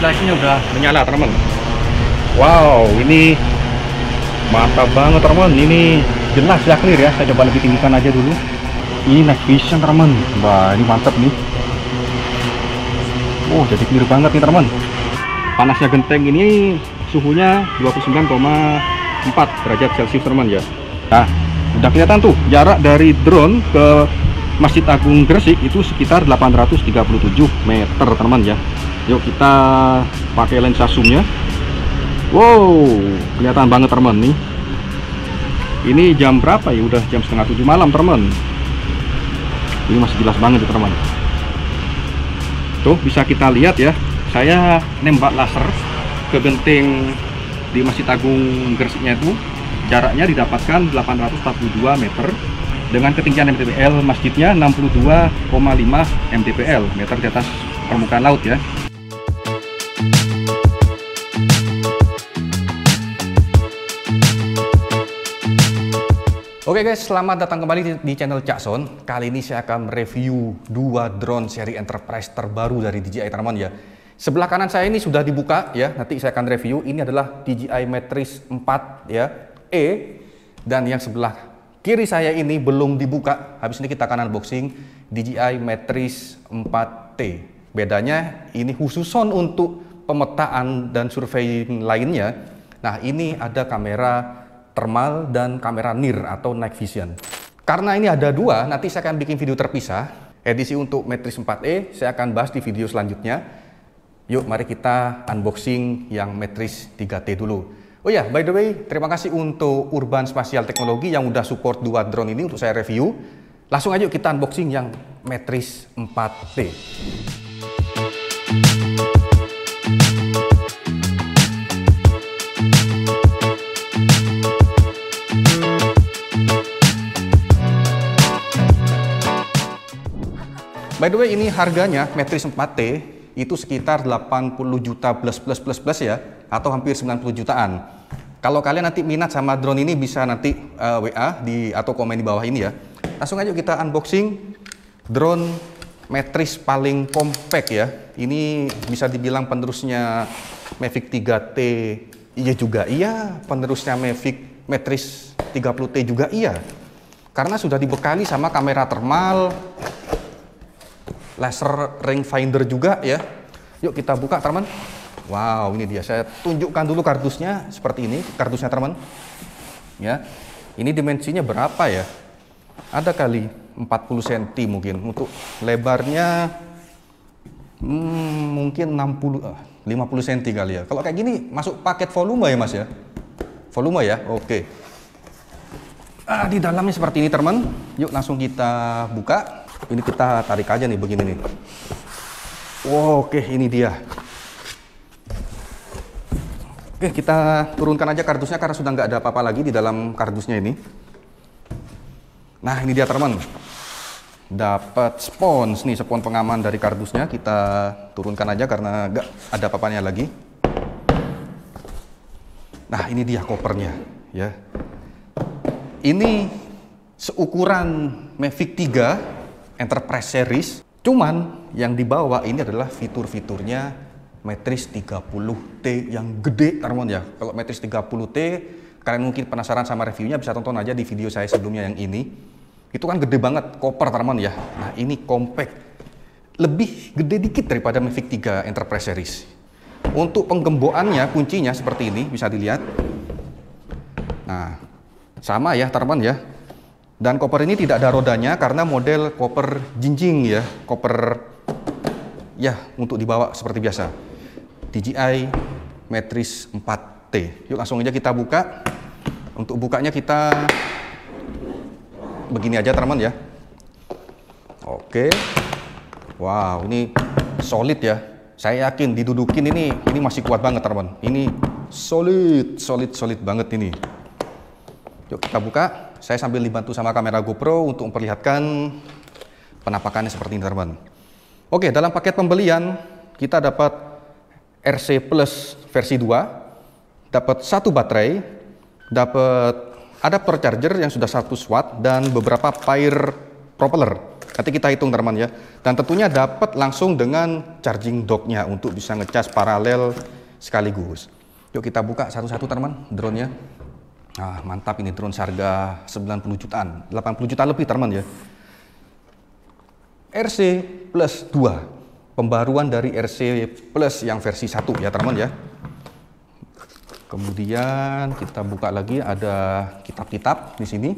ventilasinya udah menyala teman. Wow, ini mantap banget teman. Ini jelas ya, clear ya. Saya coba lebih tinggikan aja dulu. Ini night vision teman. Wah, ini mantap nih. Oh, jadi clear banget nih teman. Panasnya genteng ini suhunya 29,4 derajat Celcius teman ya. Nah, udah kelihatan tuh jarak dari drone ke Masjid Agung Gresik itu sekitar 837 meter teman ya. Yuk kita pakai lensa zoomnya. Wow, kelihatan banget teman nih. Ini jam berapa ya? Udah jam setengah 7 malam teman. Ini masih jelas banget ya teman. Tuh bisa kita lihat ya. Saya nembak laser ke genting di Masjid Agung Gresiknya itu. Jaraknya didapatkan 842 meter dengan ketinggian mdpl masjidnya 62,5 mdpl meter di atas permukaan laut ya. Oke guys, selamat datang kembali di channel Cak Son. Kali ini saya akan mereview dua drone seri Enterprise terbaru dari DJI teman-teman ya. Sebelah kanan saya ini sudah dibuka ya, nanti saya akan review. Ini adalah DJI Matrix 4 ya, E. Dan yang sebelah kiri saya ini belum dibuka. Habis ini kita akan unboxing DJI Matrix 4T. Bedanya ini khususon untuk pemetaan dan survei lainnya. Nah, ini ada kamera thermal dan kamera NIR atau night vision. Karena ini ada dua, nanti saya akan bikin video terpisah. Edisi untuk Matrix 4E saya akan bahas di video selanjutnya. Yuk mari kita unboxing yang Matrix 3T dulu. Oh ya, by the way, terima kasih untuk Urban Spatial Technology yang udah support dua drone ini untuk saya review. Langsung aja kita unboxing yang Matrix 4T. By the way, ini harganya Matrix 4T itu sekitar 80 juta plus ya, atau hampir 90 jutaan. Kalau kalian nanti minat sama drone ini bisa nanti WA atau komen di bawah ini ya. Langsung aja kita unboxing drone Matrix paling compact ya. Ini bisa dibilang penerusnya Mavic 3T. Iya juga iya, penerusnya Mavic Matrix 30T juga iya. Karena sudah dibekali sama kamera thermal, laser rangefinder juga ya. Yuk kita buka teman. Wow, ini dia. Saya tunjukkan dulu kardusnya seperti ini. Kardusnya teman. Ya. Ini dimensinya berapa ya? Ada kali 40 cm mungkin. Untuk lebarnya mungkin 50 cm kali ya. Kalau kayak gini masuk paket volume ya Mas ya? Volume ya. Oke. Di dalamnya seperti ini teman. Yuk langsung kita buka. Ini kita tarik aja nih begini nih. Oke, ini dia. Oke, kita turunkan aja kardusnya karena sudah nggak ada apa-apa lagi di dalam kardusnya ini. Nah, ini dia teman. Dapat spons nih, spons pengaman dari kardusnya. Kita turunkan aja karena nggak ada apa-apanya lagi. Nah, ini dia kopernya ya. Ini seukuran Mavic 3 Enterprise Series, cuman yang dibawa ini adalah fitur-fiturnya Matrix 30T yang gede teman ya. Kalau Matrix 30T kalian mungkin penasaran sama reviewnya, bisa tonton aja di video saya sebelumnya yang ini. Itu kan gede banget koper teman ya. Nah, ini compact, lebih gede dikit daripada Mavic 3 Enterprise Series. Untuk penggembokannya kuncinya seperti ini, bisa dilihat. Nah, sama ya teman ya. Dan koper ini tidak ada rodanya karena model koper jinjing ya, koper ya untuk dibawa seperti biasa. DJI Matrix 4T. Yuk langsung aja kita buka. Untuk bukanya kita begini aja teman ya. Oke. Wow, ini solid ya. Saya yakin didudukin ini masih kuat banget teman. Ini solid banget ini. Yuk kita buka. Saya sambil dibantu sama kamera GoPro untuk memperlihatkan penampakannya seperti ini teman. Oke, dalam paket pembelian kita dapat RC Plus versi 2, dapat satu baterai, dapat adapter charger yang sudah 100 watt dan beberapa pair propeller. Nanti kita hitung teman ya. Dan tentunya dapat langsung dengan charging docknya untuk bisa ngecas paralel sekaligus. Yuk kita buka satu-satu teman drone-nya. Ah, mantap ini drone seharga 90 jutaan, 80 juta lebih teman ya. RC Plus 2, pembaruan dari RC Plus yang versi 1 ya teman ya. Kemudian kita buka lagi, ada kitab-kitab di sini.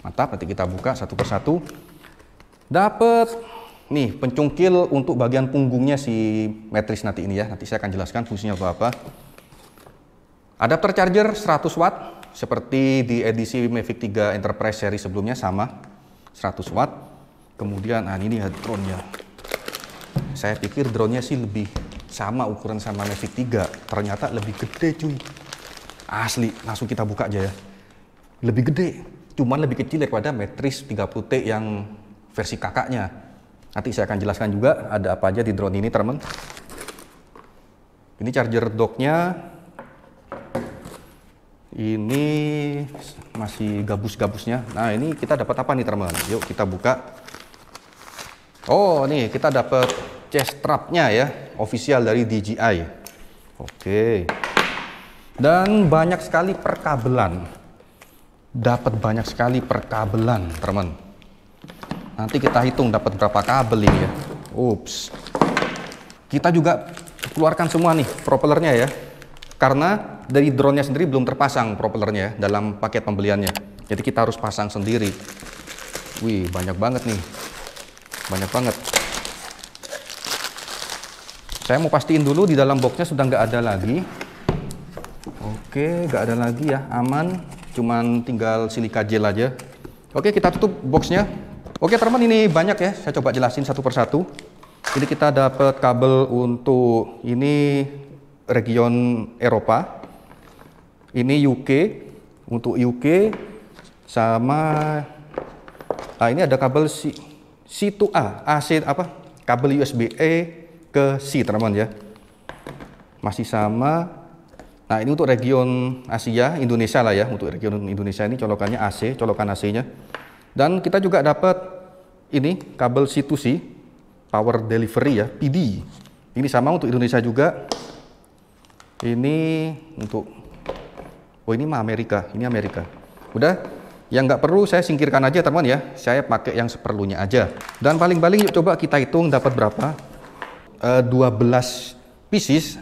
Mantap, nanti kita buka satu persatu. Dapat nih pencungkil untuk bagian punggungnya si Matrix nanti ini ya. Nanti saya akan jelaskan fungsinya apa. Adapter charger 100 watt seperti di edisi Mavic 3 Enterprise seri sebelumnya, sama 100 watt. Kemudian ini ya drone-nya. Saya pikir drone-nya sih lebih sama ukuran sama Mavic 3, ternyata lebih gede cuy. Asli, langsung kita buka aja ya. Lebih gede, cuman lebih kecil daripada Matrix 30T yang versi kakaknya. Nanti saya akan jelaskan juga ada apa aja di drone ini teman. Ini charger docknya. Ini masih gabus-gabusnya. Nah ini kita dapat apa nih teman? Yuk kita buka. Oh nih kita dapat chest strapnya ya, official dari DJI. Oke. Dan banyak sekali perkabelan. Dapat banyak sekali perkabelan teman. Nanti kita hitung dapat berapa kabel ini ya. Ups. Kita juga keluarkan semua nih propellernya ya. Karena dari drone-nya sendiri belum terpasang propellernya ya, dalam paket pembeliannya. Jadi kita harus pasang sendiri. Wih, banyak banget nih. Banyak banget. Saya mau pastiin dulu di dalam boxnya sudah nggak ada lagi. Oke, nggak ada lagi ya, aman. Cuman tinggal silika gel aja. Oke, kita tutup boxnya. Oke teman, ini banyak ya. Saya coba jelasin satu persatu. Jadi kita dapat kabel untuk ini region Eropa, ini UK, untuk UK, sama ini ada kabel C to A, AC apa? Kabel USB-A ke C teman ya, masih sama. Nah ini untuk region Asia, Indonesia lah ya, untuk region Indonesia ini colokannya AC, colokan AC-nya. Dan kita juga dapat ini kabel C to C, power delivery ya, PD. Ini sama untuk Indonesia juga. Ini untuk, oh ini mah Amerika, ini Amerika. Udah, yang nggak perlu saya singkirkan aja teman ya. Saya pakai yang seperlunya aja. Dan paling-paling yuk coba kita hitung dapat berapa. 12 pieces.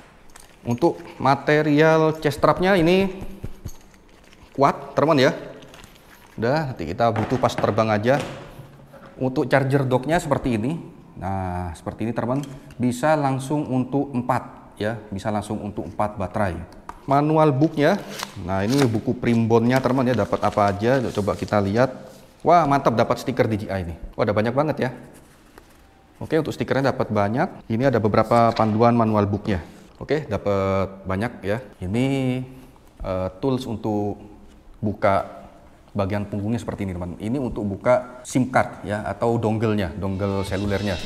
Untuk material chest strapnya ini kuat teman ya. Udah, nanti kita butuh pas terbang aja. Untuk charger docknya seperti ini. Nah, seperti ini teman. Bisa langsung untuk 4. Ya, bisa langsung untuk 4 baterai. Manual booknya, nah ini buku primbonnya teman ya, dapat apa aja, coba kita lihat. Wah mantap, dapat stiker DJI ini. Wah ada banyak banget ya. Oke, untuk stikernya dapat banyak. Ini ada beberapa panduan manual booknya. Oke, dapat banyak ya. Ini tools untuk buka bagian punggungnya seperti ini teman. Ini untuk buka SIM card ya, atau dongle-nya, dongle selulernya.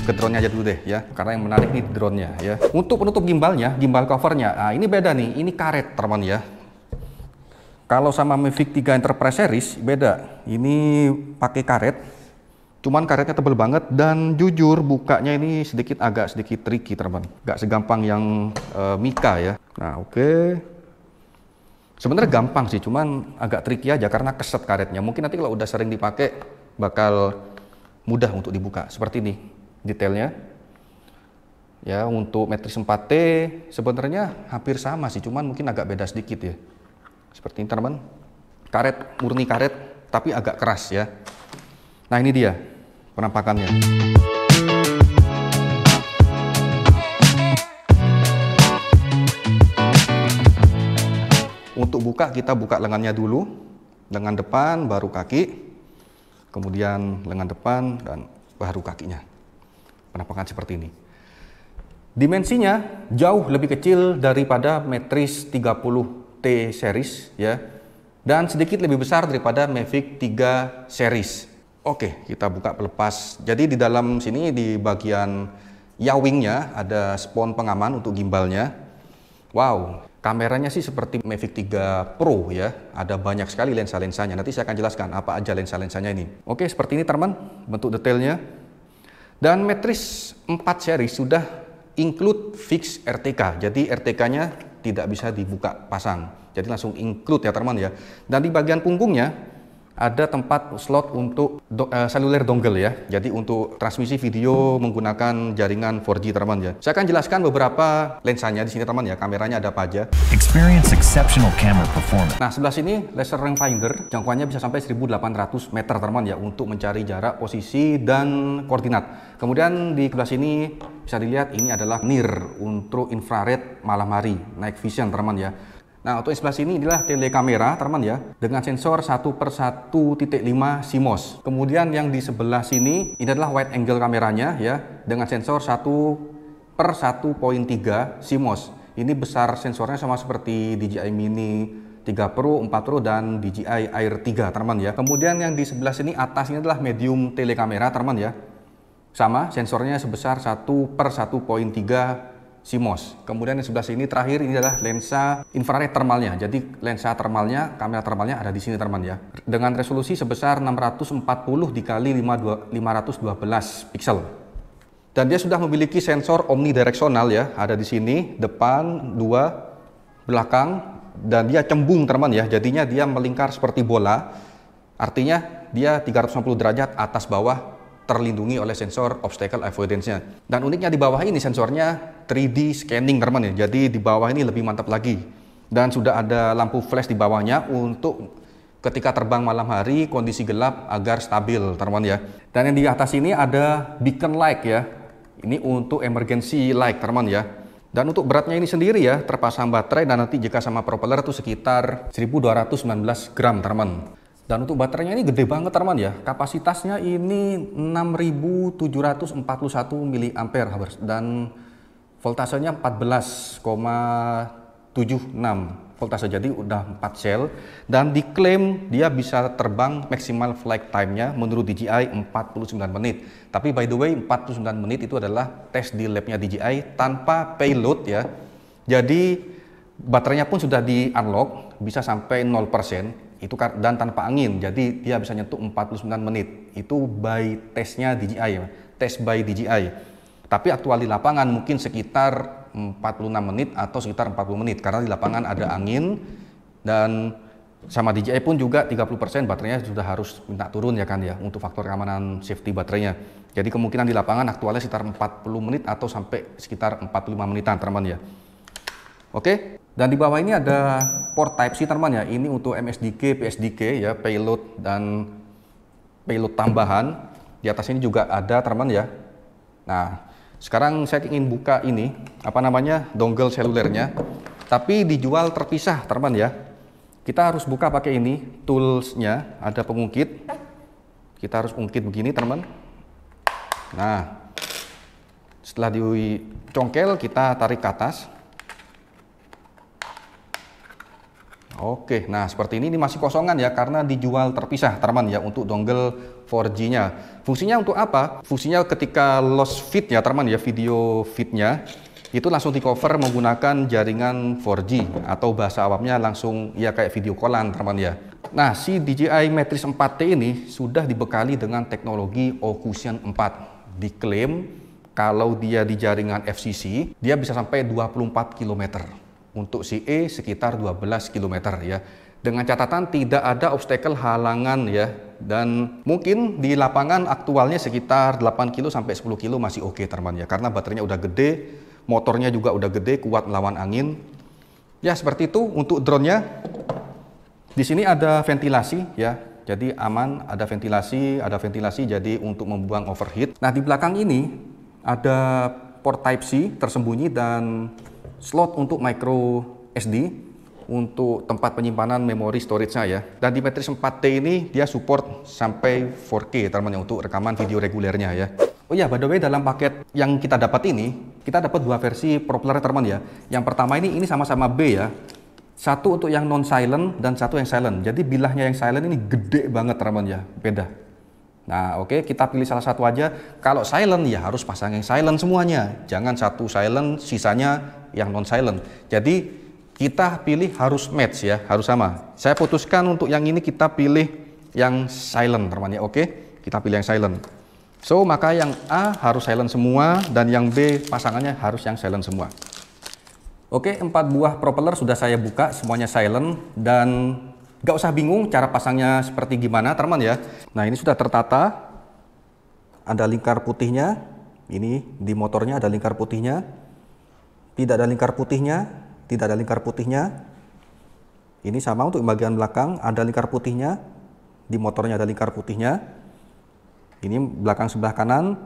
Ke drone-nya aja dulu deh ya, karena yang menarik nih drone-nya ya. Untuk penutup gimbalnya, gimbal covernya, nah ini beda nih, ini karet teman ya. Kalau sama Mavic 3 Enterprise series beda, ini pakai karet, cuman karetnya tebel banget dan jujur bukanya ini agak sedikit tricky teman, nggak segampang yang Mika ya. Nah oke. Sebenarnya gampang sih, cuman agak tricky aja karena keset karetnya. Mungkin nanti kalau udah sering dipakai bakal mudah untuk dibuka seperti ini. Detailnya ya, untuk Matrix 4T sebenarnya hampir sama sih, cuman mungkin agak beda sedikit ya. Seperti ini teman, karet murni karet tapi agak keras ya. Nah ini dia penampakannya. Untuk buka, kita buka lengannya dulu, lengan depan baru kaki, kemudian lengan depan dan baru kakinya. Penampakan seperti ini. Dimensinya jauh lebih kecil daripada Matrix 30T series ya, dan sedikit lebih besar daripada Mavic 3 series. Oke, kita buka pelepas. Jadi di dalam sini di bagian yawingnya ada spons pengaman untuk gimbalnya. Wow, Kameranya sih seperti Mavic 3 Pro ya, ada banyak sekali lensa-lensanya. Nanti saya akan jelaskan apa aja lensa-lensanya ini. Oke, seperti ini teman, bentuk detailnya. Dan Matrix 4 seri sudah include fix RTK, jadi RTK-nya tidak bisa dibuka pasang, jadi langsung include ya teman ya. Dan di bagian punggungnya ada tempat slot untuk seluler dongle ya, jadi untuk transmisi video menggunakan jaringan 4G teman ya. Saya akan jelaskan beberapa lensanya di sini teman ya, kameranya ada apa aja. Experience exceptional camera performance. Nah, sebelah sini laser rangefinder, jangkauannya bisa sampai 1800 meter teman ya, untuk mencari jarak, posisi, dan koordinat. Kemudian di sebelah sini bisa dilihat ini adalah NIR untuk infrared malam hari, night vision teman ya. Nah, untuk sebelah sini inilah telekamera teman ya, dengan sensor 1/1.5 CMOS. Kemudian yang di sebelah sini ini adalah wide angle kameranya ya, dengan sensor 1/1.3 CMOS. Ini besar sensornya sama seperti DJI Mini 3 Pro, 4 Pro, dan DJI Air 3 teman ya. Kemudian yang di sebelah sini atas ini adalah medium telekamera teman ya. Sama, sensornya sebesar 1/1.3 CMOS. Kemudian yang sebelah sini terakhir ini adalah lensa infrared thermalnya. Jadi lensa thermalnya, kamera thermalnya ada di sini teman ya. Dengan resolusi sebesar 640 dikali 512 pixel. Dan dia sudah memiliki sensor omnidireksional ya, ada di sini, depan, 2, belakang, dan dia cembung teman ya. Jadinya dia melingkar seperti bola. Artinya dia 360 derajat atas bawah, terlindungi oleh sensor obstacle avoidance-nya. Dan uniknya di bawah ini sensornya 3D scanning teman ya. Jadi di bawah ini lebih mantap lagi. Dan sudah ada lampu flash di bawahnya untuk ketika terbang malam hari kondisi gelap agar stabil teman ya. Dan yang di atas ini ada beacon light ya. Ini untuk emergency light teman ya. Dan untuk beratnya ini sendiri ya, terpasang baterai, dan nanti jika sama propeller itu sekitar 1219 gram teman. Dan untuk baterainya ini gede banget teman ya, kapasitasnya ini 6741 mAh dan voltasenya 14,76 voltase, jadi udah 4 sel. Dan diklaim dia bisa terbang maksimal flight time-nya menurut DJI 49 menit. Tapi by the way 49 menit itu adalah tes di labnya DJI tanpa payload ya. Jadi baterainya pun sudah di unlock, bisa sampai 0%. Itu dan tanpa angin, jadi dia bisa nyentuh 49 menit. Itu by tesnya DJI ya, tes by DJI. Tapi aktual di lapangan mungkin sekitar 46 menit atau sekitar 40 menit karena di lapangan ada angin, dan sama DJI pun juga 30% baterainya sudah harus minta turun ya kan ya, untuk faktor keamanan safety baterainya. Jadi kemungkinan di lapangan aktualnya sekitar 40 menit atau sampai sekitar 45 menitan teman ya. Oke. Dan di bawah ini ada port Type-C teman ya, ini untuk MSDK, PSDK ya, payload dan payload tambahan. Di atas ini juga ada teman ya. Nah, sekarang saya ingin buka ini, apa namanya, dongle selulernya, tapi dijual terpisah teman ya. Kita harus buka pakai ini, toolsnya, ada pengungkit. Kita harus ungkit begini teman. Nah, setelah dicongkel kita tarik ke atas. Oke, nah seperti ini masih kosongan ya, karena dijual terpisah teman ya untuk dongle 4G-nya. Fungsinya untuk apa? Fungsinya ketika lost feed ya teman ya, video feed-nya itu langsung di cover menggunakan jaringan 4G atau bahasa awamnya langsung ya kayak video callan teman ya. Nah, si DJI Matrix 4T ini sudah dibekali dengan teknologi Ocusion 4. Diklaim kalau dia di jaringan FCC dia bisa sampai 24 km. Untuk CE sekitar 12 km ya. Dengan catatan tidak ada obstacle halangan ya. Dan mungkin di lapangan aktualnya sekitar 8 kilo sampai 10 kilo masih oke teman ya. Karena baterainya udah gede, motornya juga udah gede, kuat melawan angin. Ya seperti itu untuk drone-nya. Di sini ada ventilasi ya. Jadi aman, ada ventilasi jadi untuk membuang overheat. Nah, di belakang ini ada port Type-C tersembunyi dan slot untuk micro SD untuk tempat penyimpanan memori storage-nya ya. Dan di Matrix 4T ini dia support sampai 4K teman-teman untuk rekaman video regulernya ya. Oh ya, by the way, dalam paket yang kita dapat ini, kita dapat dua versi propeller teman ya. Yang pertama ini sama-sama B ya. Satu untuk yang non silent dan satu yang silent. Jadi bilahnya yang silent ini gede banget teman ya, beda. Nah, oke, kita pilih salah satu aja. Kalau silent ya harus pasang yang silent semuanya. Jangan satu silent, sisanya yang non silent. Jadi kita pilih harus match ya, harus sama. Saya putuskan untuk yang ini kita pilih yang silent teman-teman ya. Oke, kita pilih yang silent. So, maka yang A harus silent semua dan yang B pasangannya harus yang silent semua. Oke, 4 buah propeller sudah saya buka, semuanya silent dan gak usah bingung cara pasangnya seperti gimana teman-teman ya. Nah, ini sudah tertata. Ada lingkar putihnya. Ini di motornya ada lingkar putihnya. Tidak ada lingkar putihnya. Tidak ada lingkar putihnya. Ini sama untuk bagian belakang, ada lingkar putihnya. Di motornya ada lingkar putihnya. Ini belakang sebelah kanan,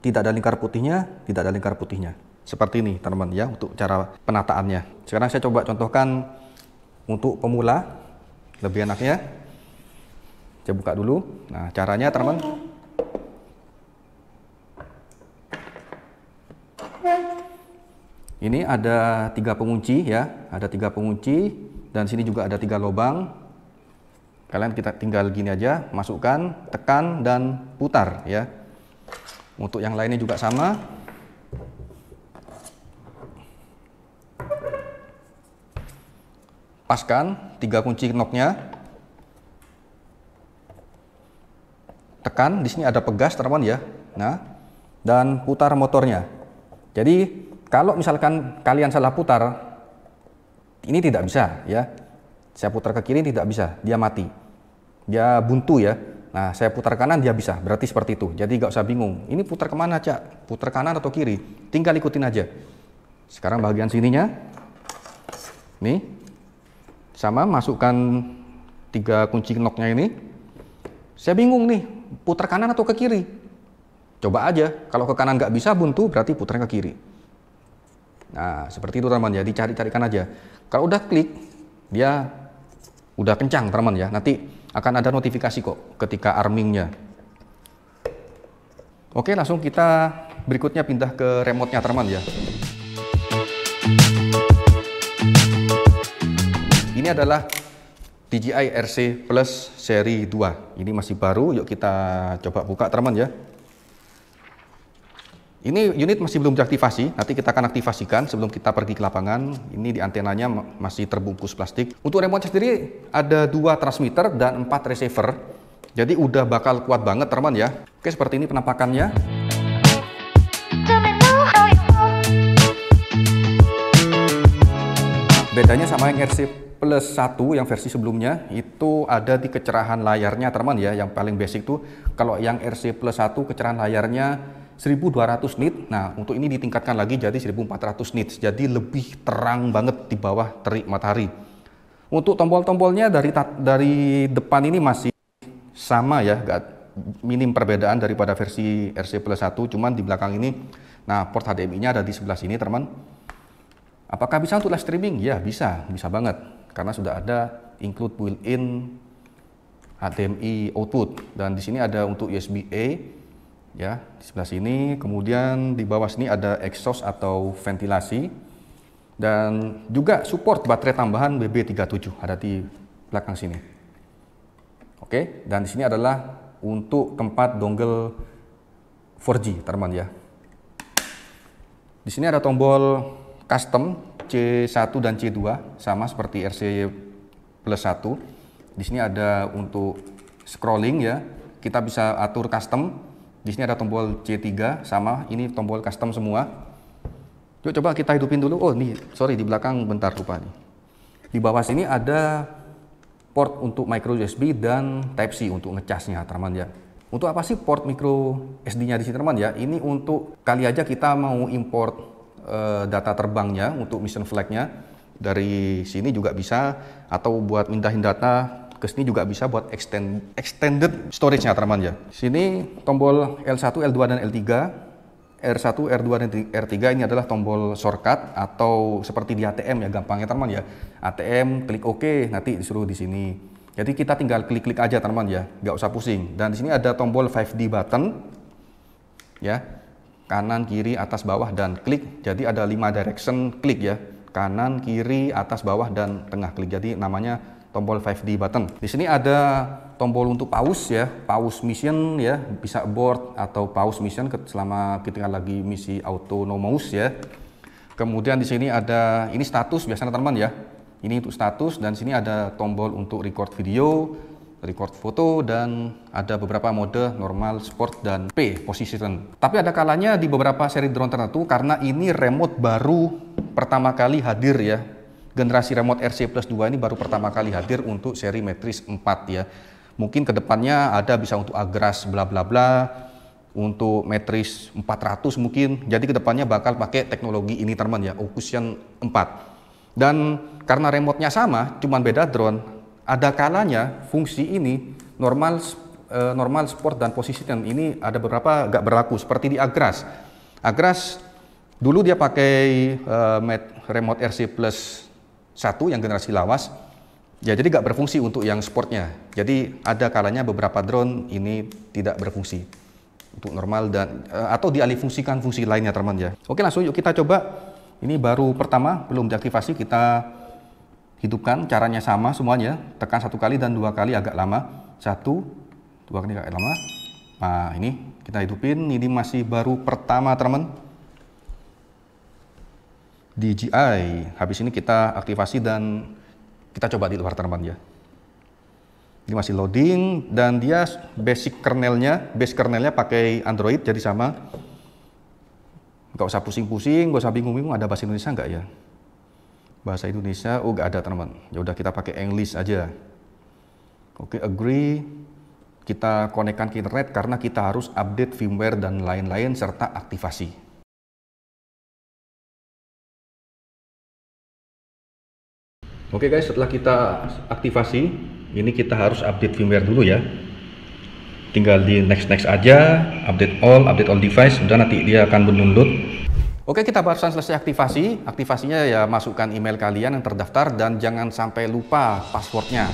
tidak ada lingkar putihnya, tidak ada lingkar putihnya. Seperti ini teman-teman ya untuk cara penataannya. Sekarang saya coba contohkan untuk pemula, lebih enaknya. Saya buka dulu. Nah, caranya teman-teman. Ini ada 3 pengunci ya, ada 3 pengunci dan sini juga ada 3 lubang. Kalian kita tinggal gini aja, masukkan, tekan dan putar ya. Untuk yang lainnya juga sama. Paskan 3 kunci knocknya. Tekan, di sini ada pegas teman-teman ya. Nah, dan putar motornya. Jadi kalau misalkan kalian salah putar, ini tidak bisa ya. Saya putar ke kiri tidak bisa, dia mati. Dia buntu ya. Nah, saya putar kanan dia bisa, berarti seperti itu. Jadi gak usah bingung, ini putar kemana Cak? Putar kanan atau kiri? Tinggal ikutin aja. Sekarang bagian sininya. Nih, sama masukkan 3 kunci knocknya ini. Saya bingung nih, putar kanan atau ke kiri? Coba aja, kalau ke kanan nggak bisa buntu, berarti putar ke kiri. Nah, seperti itu teman-teman ya, dicari-carikan aja. Kalau udah klik, dia udah kencang teman-teman ya. Nanti akan ada notifikasi kok ketika armingnya. Oke, langsung kita berikutnya pindah ke remote-nya teman-teman ya. Ini adalah DJI RC Plus seri 2. Ini masih baru, yuk kita coba buka teman-teman ya. Ini unit masih belum diaktifasi, nanti kita akan aktifasikan sebelum kita pergi ke lapangan. Ini di antenanya masih terbungkus plastik. Untuk remote sendiri ada 2 transmitter dan 4 receiver. Jadi udah bakal kuat banget teman ya. Oke, seperti ini penampakannya. Bedanya sama yang RC Plus 1 yang versi sebelumnya, itu ada di kecerahan layarnya teman ya. Yang paling basic tuh, kalau yang RC Plus 1 kecerahan layarnya 1200 nit. Nah, untuk ini ditingkatkan lagi jadi 1400 nits. Jadi lebih terang banget di bawah terik matahari. Untuk tombol-tombolnya dari depan ini masih sama ya, gak minim perbedaan daripada versi RC Plus 1, cuman di belakang ini. Nah, port HDMI-nya ada di sebelah sini, teman. Apakah bisa untuk live streaming? Ya, bisa banget. Karena sudah ada include built-in HDMI output dan di sini ada untuk USB-A. Ya, di sebelah sini, kemudian di bawah sini ada exhaust atau ventilasi dan juga support baterai tambahan BB37 ada di belakang sini. Oke, dan di sini adalah untuk tempat dongle 4G, teman ya. Di sini ada tombol custom C1 dan C2 sama seperti RC Plus 1. Di sini ada untuk scrolling ya. Kita bisa atur custom. Di sini ada tombol C3 sama, ini tombol custom semua. Yuk coba kita hidupin dulu. Oh, nih, sorry di belakang bentar lupa nih. Di bawah sini ada port untuk micro USB dan Type-C untuk ngecasnya, teman ya. Untuk apa sih port micro SD-nya di sini, teman ya? Ini untuk kali aja kita mau import data terbangnya untuk mission flag-nya dari sini juga bisa, atau buat mindahin data ke sini juga bisa buat extended storage-nya, teman ya. Sini tombol L1, L2 dan L3, R1, R2 dan R3 ini adalah tombol shortcut atau seperti di ATM ya, gampangnya teman ya. ATM klik OK, nanti disuruh di sini. Jadi kita tinggal klik-klik aja teman ya, nggak usah pusing. Dan di sini ada tombol 5D button ya, kanan, kiri, atas, bawah dan klik. Jadi ada 5 direction klik ya, kanan, kiri, atas, bawah dan tengah klik. Jadi namanya tombol 5D button. Di sini ada tombol untuk pause ya, pause mission ya, bisa abort atau pause mission selama kita lagi misi autonomous ya. Kemudian di sini ada ini status biasanya teman ya. Ini untuk status, dan sini ada tombol untuk record video, record foto, dan ada beberapa mode normal, sport, dan P, position. Tapi ada kalanya di beberapa seri drone tertentu, karena ini remote baru pertama kali hadir ya. Generasi remote RC Plus 2 ini baru pertama kali hadir untuk seri Matrix 4 ya. Mungkin kedepannya ada bisa untuk Agras bla bla bla, untuk Matrix 400 mungkin. Jadi kedepannya bakal pakai teknologi ini teman ya, Ocusion 4. Dan karena remote-nya sama, cuman beda drone, ada kalanya fungsi ini normal, sport, dan position ini ada beberapa nggak berlaku seperti di Agras. Agras dulu dia pakai remote RC Plus 1 yang generasi lawas, ya jadi nggak berfungsi untuk yang sportnya. Jadi ada kalanya beberapa drone ini tidak berfungsi untuk normal dan atau dialihfungsikan fungsi lainnya teman ya. Oke, langsung yuk kita coba. Ini baru pertama, belum diaktifasi, kita hidupkan. Caranya sama semuanya, tekan 1 kali dan 2 kali agak lama. 1, 2 kali agak lama. Nah ini kita hidupin, ini masih baru pertama teman. DJI. Habis ini kita aktivasi dan kita coba di luar teman ya. Ini masih loading dan dia base kernelnya pakai Android, jadi sama. Nggak usah pusing-pusing, nggak usah bingung-bingung ada bahasa Indonesia nggak ya? Bahasa Indonesia, oh nggak ada teman. Ya udah kita pakai English aja. Oke, agree. Kita konekkan ke internet karena kita harus update firmware dan lain-lain serta aktivasi. Oke guys, setelah kita aktivasi, ini kita harus update firmware dulu ya. Tinggal di next aja, update all device, sudah nanti dia akan mendownload. Oke, kita barusan selesai aktivasi. Aktivasinya ya masukkan email kalian yang terdaftar dan jangan sampai lupa passwordnya.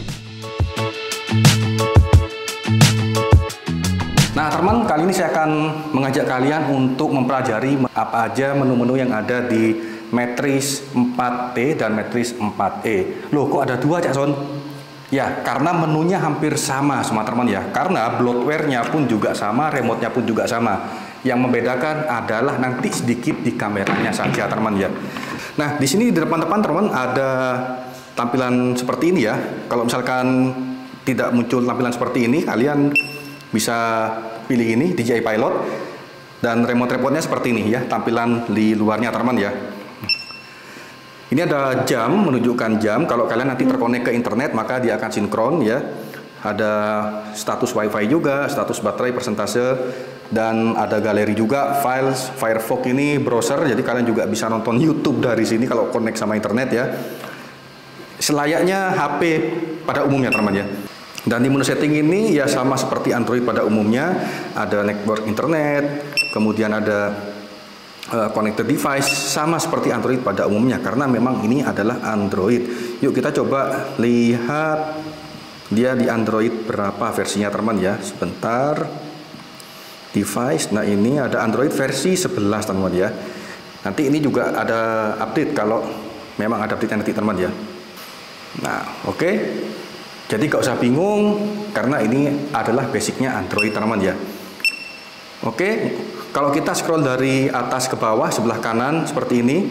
Nah teman, kali ini saya akan mengajak kalian untuk mempelajari apa aja menu-menu yang ada di Matrix 4T dan Matrix 4E. Loh, kok ada dua Cak Son? Ya, karena menunya hampir sama semua teman ya. Karena bloatware-nya pun juga sama, remote-nya pun juga sama. Yang membedakan adalah nanti sedikit di kameranya saja teman ya. Nah, di sini di depan-depan teman ada tampilan seperti ini ya. Kalau misalkan tidak muncul tampilan seperti ini, kalian bisa pilih ini DJI Pilot, dan remote-nya seperti ini ya, tampilan di luarnya teman ya. Ini ada jam, menunjukkan jam. Kalau kalian nanti terkonek ke internet maka dia akan sinkron ya. Ada status wifi juga, status baterai, persentase, dan ada galeri juga, files, Firefox ini browser, jadi kalian juga bisa nonton YouTube dari sini kalau connect sama internet ya. Selayaknya HP pada umumnya teman ya. Dan di menu setting ini ya sama seperti Android pada umumnya, ada network internet, kemudian ada connected device, sama seperti Android pada umumnya karena memang ini adalah Android. Yuk kita coba lihat dia di Android berapa versinya teman ya. Sebentar, device. Nah ini ada Android versi 11 teman ya. Nanti ini juga ada update kalau memang ada update nanti teman ya. Nah oke. Jadi gak usah bingung karena ini adalah basicnya Android teman ya. Oke, kalau kita scroll dari atas ke bawah sebelah kanan seperti ini,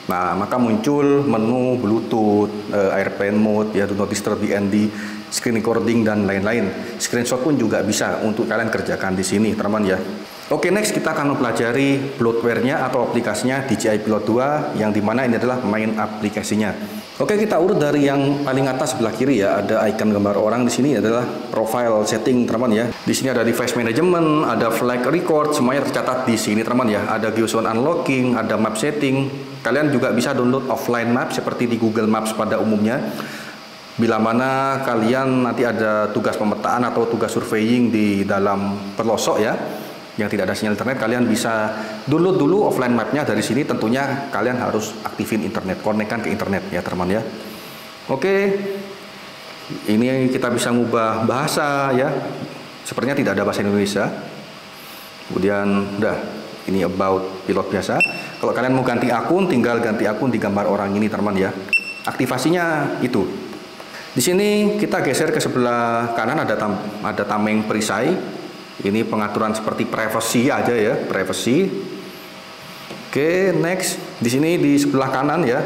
nah maka muncul menu Bluetooth, airplane mode, ya, do not disturb DND, screen recording dan lain-lain. Screenshot pun juga bisa untuk kalian kerjakan di sini teman ya. Oke, next kita akan mempelajari bloatware-nya atau aplikasinya DJI Pilot 2, yang dimana ini adalah main aplikasinya. Oke, kita urut dari yang paling atas sebelah kiri ya, ada icon gambar orang. Di sini adalah profile setting teman ya. Di sini ada device management, ada flight record, semuanya tercatat di sini teman ya. Ada geozone unlocking, ada map setting. Kalian juga bisa download offline map seperti di Google Maps pada umumnya. Bila mana kalian nanti ada tugas pemetaan atau tugas surveying di dalam pelosok ya, yang tidak ada sinyal internet, kalian bisa download dulu offline mapnya dari sini. Tentunya kalian harus aktifin internet, konekkan ke internet ya teman ya. Oke, ini kita bisa ngubah bahasa ya, sepertinya tidak ada bahasa Indonesia. Kemudian udah, ini about pilot biasa. Kalau kalian mau ganti akun, tinggal ganti akun di gambar orang ini teman ya. Aktivasinya itu. Di sini kita geser ke sebelah kanan, ada tameng perisai. Ini pengaturan seperti privacy aja ya, privacy. Oke, next. Di sini di sebelah kanan ya,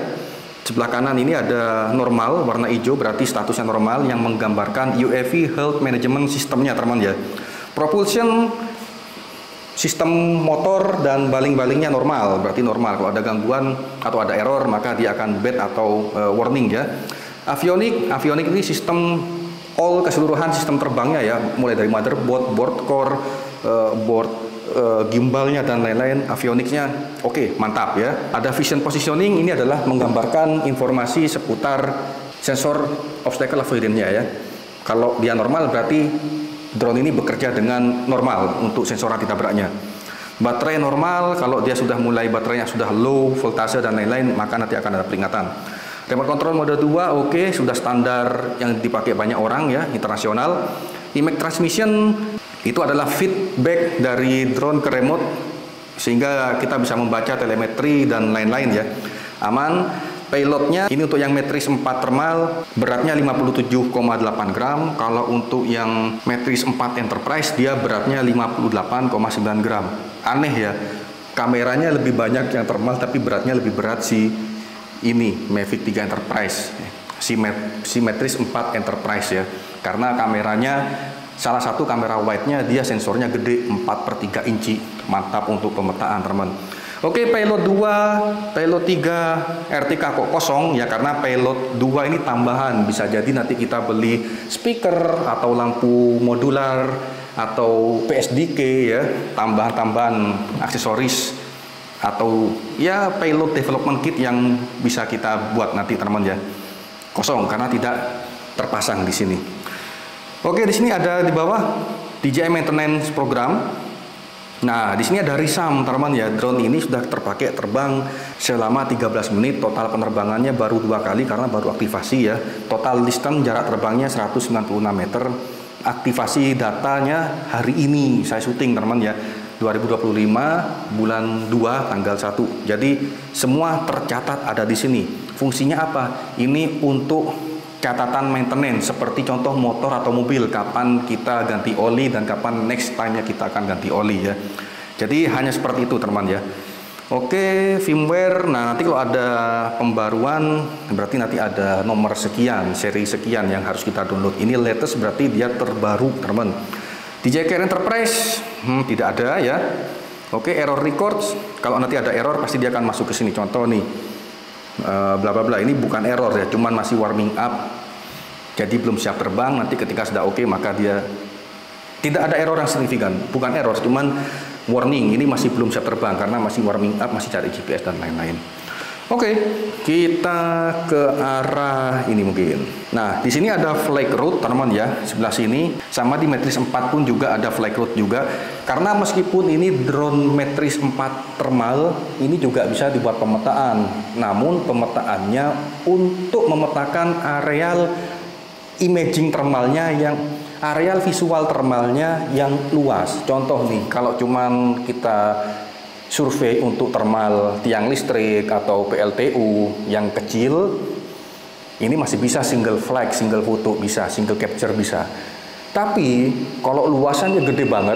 Sebelah kanan ini ada normal, warna hijau berarti statusnya normal yang menggambarkan UAV Health Management Systemnya teman ya. Propulsion sistem motor dan baling-balingnya normal, berarti normal. Kalau ada gangguan atau ada error maka dia akan bad atau warning ya. Avionik ini sistem all keseluruhan sistem terbangnya ya, mulai dari motherboard, board core, gimbalnya dan lain-lain, avioniknya oke, mantap ya. Ada vision positioning, ini adalah menggambarkan informasi seputar sensor obstacle avoidance-nya ya. Kalau dia normal berarti drone ini bekerja dengan normal untuk sensor anti tabraknya. Baterai normal, kalau dia sudah mulai baterainya sudah low voltase dan lain-lain maka nanti akan ada peringatan. Remote control mode 2 oke, sudah standar yang dipakai banyak orang ya, internasional. Impact transmission itu adalah feedback dari drone ke remote sehingga kita bisa membaca telemetri dan lain-lain ya. Aman. Payloadnya ini untuk yang Matrix 4 thermal beratnya 57,8 gram. Kalau untuk yang Matrix 4 Enterprise dia beratnya 58,9 gram. Aneh ya, kameranya lebih banyak yang thermal tapi beratnya lebih berat si ini Mavic 3 Enterprise, si Matrix 4 Enterprise ya. Karena kameranya salah satu kamera wide-nya dia sensornya gede 4/3 inci. Mantap untuk pemetaan teman. Oke, payload 2, payload 3 RTK kok kosong ya, karena payload 2 ini tambahan. Bisa jadi nanti kita beli speaker atau lampu modular atau PSDK ya, tambahan-tambahan aksesoris atau ya payload development kit yang bisa kita buat nanti teman-teman ya. Kosong karena tidak terpasang di sini. Oke, di sini ada di bawah DJI maintenance program. Nah, di sini ada RISAM, teman-teman ya. Drone ini sudah terpakai terbang selama 13 menit. Total penerbangannya baru 2 kali karena baru aktivasi ya. Total distance jarak terbangnya 196 meter. Aktivasi datanya hari ini saya syuting, teman-teman ya. 2025 bulan 2 tanggal 1. Jadi semua tercatat ada di sini. Fungsinya apa? Ini untuk catatan maintenance, seperti contoh motor atau mobil, kapan kita ganti oli dan kapan next time-nya kita akan ganti oli ya. Jadi hanya seperti itu teman ya. Oke, firmware. Nah, nanti kalau ada pembaruan berarti nanti ada nomor sekian, seri sekian yang harus kita download. Ini latest berarti dia terbaru teman. DJI Carry Enterprise tidak ada ya. Oke, error records. Kalau nanti ada error pasti dia akan masuk ke sini. Contoh nih, bla bla bla, ini bukan error ya, cuman masih warming up, jadi belum siap terbang. Nanti ketika sudah oke maka dia tidak ada error yang signifikan, bukan error, cuman warning ini masih belum siap terbang karena masih warming up, masih cari GPS dan lain-lain. Oke, kita ke arah ini mungkin. Nah, di sini ada flight route teman-teman ya, sebelah sini. Sama di Matrix 4 pun juga ada flight route juga. Karena meskipun ini drone Matrix 4 thermal, ini juga bisa dibuat pemetaan. Namun pemetaannya untuk memetakan areal imaging thermalnya, yang areal visual thermalnya yang luas. Contoh nih, kalau cuman kita survei untuk thermal tiang listrik atau PLTU yang kecil, ini masih bisa single flag, single foto bisa, single capture bisa. Tapi kalau luasannya gede banget,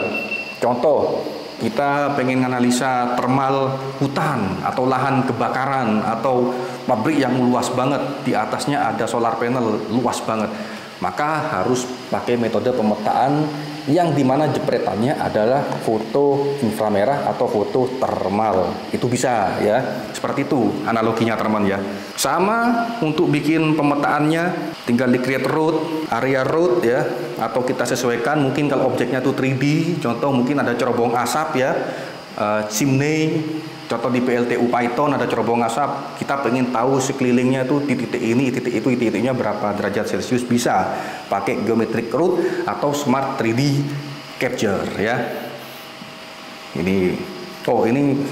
contoh kita pengen analisa thermal hutan atau lahan kebakaran atau pabrik yang luas banget, di atasnya ada solar panel luas banget, maka harus pakai metode pemetaan yang dimana jepretannya adalah foto inframerah atau foto thermal. Itu bisa ya, seperti itu analoginya teman ya. Sama untuk bikin pemetaannya, tinggal di create route, area route ya, atau kita sesuaikan. Mungkin kalau objeknya itu 3D, contoh mungkin ada cerobong asap ya, chimney. Contoh di PLTU Python ada cerobong asap, kita pengen tahu sekelilingnya itu titik ini, titik itu, titiknya berapa derajat Celcius, bisa pakai geometric route atau smart 3D capture ya. Ini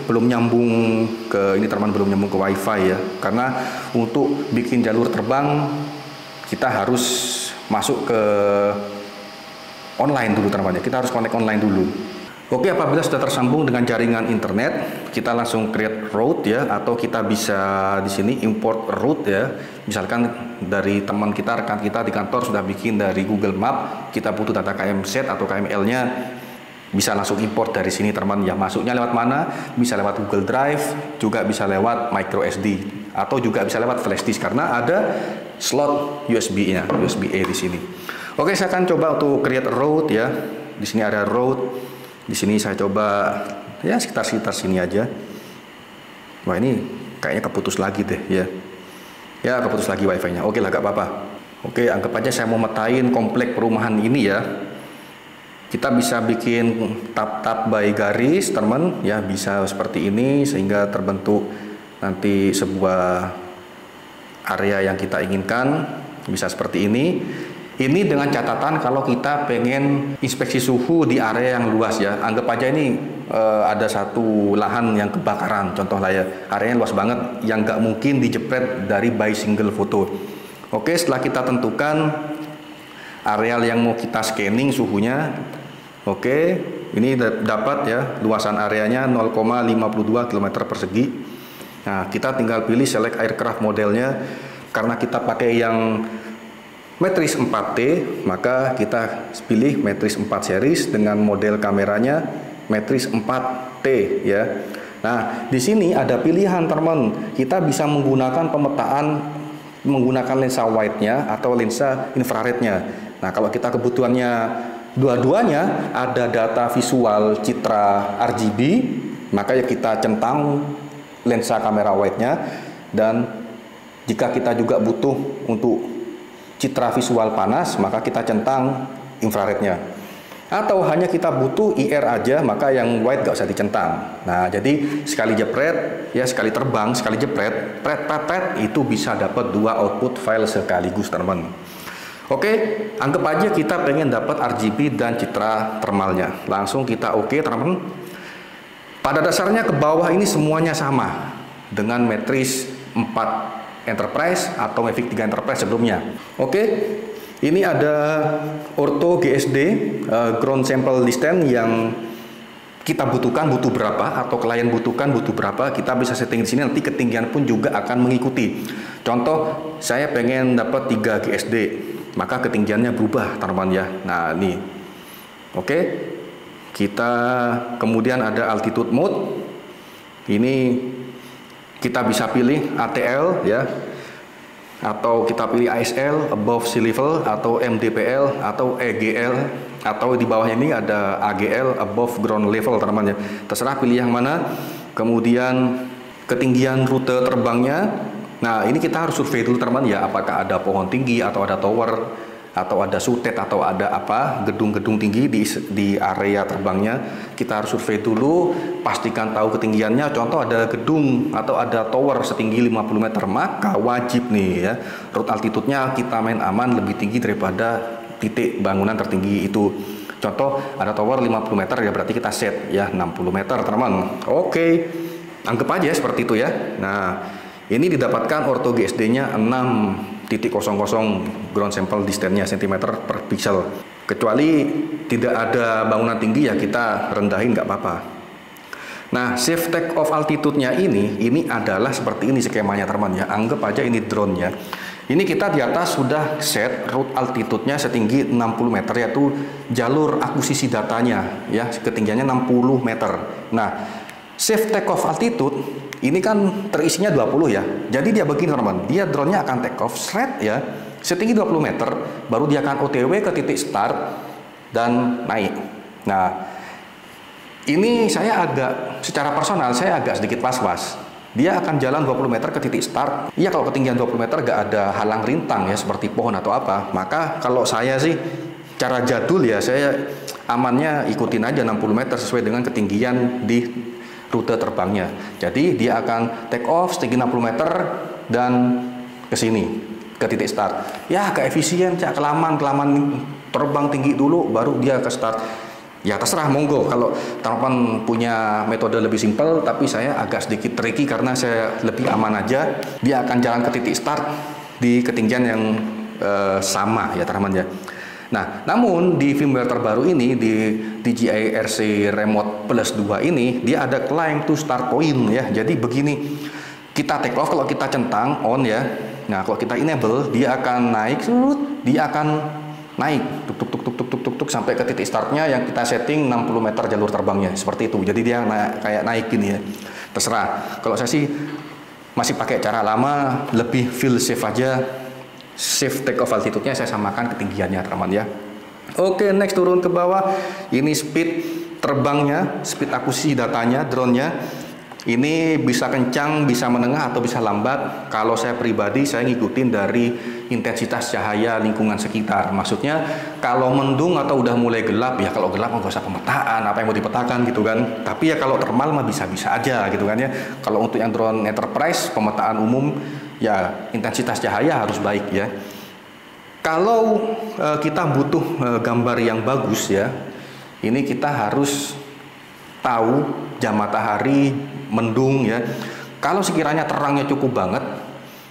belum nyambung ke ini teman, belum nyambung ke WiFi ya, karena untuk bikin jalur terbang kita harus masuk ke online dulu teman-teman, kita harus connect online dulu. Oke, apabila sudah tersambung dengan jaringan internet, kita langsung create route ya, atau kita bisa di sini import route ya. Misalkan dari teman kita, rekan kita di kantor sudah bikin dari Google Map, kita butuh data KMZ atau KML-nya, bisa langsung import dari sini teman ya. Masuknya lewat mana? Bisa lewat Google Drive, juga bisa lewat micro SD. atau juga bisa lewat flash disk karena ada slot USB-nya, USB-A di sini. Oke, saya akan coba untuk create route ya. Di sini ada route. Di sini saya coba ya sekitar sini aja. Wah, ini kayaknya keputus lagi deh ya. Ya, keputus lagi wifi-nya. Oke lah, gak apa-apa. Oke, anggap aja saya mau metain komplek perumahan ini ya. Kita bisa bikin tab-tab by garis, teman, ya bisa seperti ini sehingga terbentuk nanti sebuah area yang kita inginkan, bisa seperti ini. Ini dengan catatan kalau kita pengen inspeksi suhu di area yang luas ya. Anggap aja ini ada satu lahan yang kebakaran, contoh lah ya, areanya luas banget yang nggak mungkin dijepret dari by single foto. Oke, setelah kita tentukan areal yang mau kita scanning suhunya. Oke, ini dapat ya luasan areanya 0,52 km persegi. Nah, kita tinggal pilih select aircraft modelnya. Karena kita pakai yang matriks 4T, maka kita pilih matriks 4 series dengan model kameranya matriks 4T ya. Nah, di sini ada pilihan teman. Kita bisa menggunakan pemetaan menggunakan lensa wide-nya atau lensa infrarednya. Nah, kalau kita kebutuhannya dua-duanya ada data visual citra RGB, maka ya kita centang lensa kamera wide-nya, dan jika kita juga butuh untuk citra visual panas, maka kita centang infrarednya. Atau hanya kita butuh IR aja, maka yang wide gak usah dicentang. Nah, jadi sekali jepret, ya sekali terbang, sekali jepret, pret, itu bisa dapat dua output file sekaligus, teman. Oke, anggap aja kita pengen dapat RGB dan citra thermalnya. Langsung kita oke, teman. Pada dasarnya ke bawah ini semuanya sama dengan matriks 4 Enterprise atau Mavic 3 Enterprise sebelumnya. Oke, ini ada ortho GSD ground sample distance yang kita butuhkan, butuh berapa, atau klien butuhkan butuh berapa, kita bisa setting di sini. Nanti ketinggian pun juga akan mengikuti. Contoh, saya pengen dapat 3 GSD, maka ketinggiannya berubah, teman-teman ya. Nah, ini. Oke. Kita kemudian ada altitude mode. Ini kita bisa pilih ATL ya, atau kita pilih ASL above sea level, atau MDPL atau EGL, atau di bawahnya ini ada AGL above ground level, teman-teman ya. Terserah pilih yang mana. Kemudian ketinggian rute terbangnya. Nah, ini kita harus survei dulu, teman-teman ya, apakah ada pohon tinggi atau ada tower atau ada sutet atau ada apa gedung-gedung tinggi di area terbangnya. Kita harus survei dulu, pastikan tahu ketinggiannya. Contoh ada gedung atau ada tower setinggi 50 meter, maka wajib nih ya root altitude-nya kita main aman lebih tinggi daripada titik bangunan tertinggi itu. Contoh ada tower 50 meter ya, berarti kita set ya 60 meter, teman-teman. Oke, anggap aja seperti itu ya. Nah, ini didapatkan ortho GSD-nya 6.00 ground sample distance-nya cm per pixel. Kecuali tidak ada bangunan tinggi ya kita rendahin nggak apa-apa. Nah, safe take off altitude-nya ini adalah seperti ini skemanya, teman ya. Anggap aja ini drone-nya. Ini kita di atas sudah set root altitude-nya setinggi 60 meter, yaitu jalur akuisisi datanya ya, ketinggiannya 60 meter. Nah, safe take off altitude ini kan terisinya 20 ya. Jadi dia begini, teman-teman. Dia drone-nya akan take off straight ya, setinggi 20 meter, baru dia akan OTW ke titik start dan naik. Nah, ini saya secara personal saya agak sedikit was-was. Dia akan jalan 20 meter ke titik start. Iya, kalau ketinggian 20 meter gak ada halang rintang ya, seperti pohon atau apa. Maka kalau saya sih, cara jadul ya, saya amannya ikutin aja 60 meter sesuai dengan ketinggian di rute terbangnya. Jadi dia akan take off setinggi 60 meter dan ke sini, ke titik start. Ya, agak efisien, kelamaan terbang tinggi dulu baru dia ke start. Ya terserah, monggo. Kalau teman-teman punya metode lebih simpel, tapi saya agak sedikit tricky karena saya lebih aman aja. Dia akan jalan ke titik start di ketinggian yang sama ya, teman-teman ya. Nah, namun di firmware terbaru ini, di DJI RC Remote Plus 2 ini, dia ada climb to start point ya. Jadi begini, kita take off, kalau kita centang on ya. Nah, kalau kita enable, dia akan naik, dia akan naik tuk sampai ke titik startnya yang kita setting 60 meter jalur terbangnya, seperti itu. Jadi dia kayak naik gini ya. Terserah. Kalau saya sih masih pakai cara lama, lebih feel safe aja. Safe take off altitude-nya saya samakan ketinggiannya teman ya. Oke, next turun ke bawah. Ini speed terbangnya, speed akuisisi datanya, drone-nya. Ini bisa kencang, bisa menengah, atau bisa lambat. Kalau saya pribadi, saya ngikutin dari intensitas cahaya lingkungan sekitar. Maksudnya, kalau mendung atau udah mulai gelap, ya kalau gelap nggak usah pemetaan, apa yang mau dipetakan gitu kan. Tapi ya kalau thermal mah bisa-bisa aja gitu kan ya. Kalau untuk yang drone enterprise, pemetaan umum, ya intensitas cahaya harus baik ya. Kalau kita butuh gambar yang bagus ya, ini kita harus tahu jam matahari, mendung ya. Kalau sekiranya terangnya cukup banget,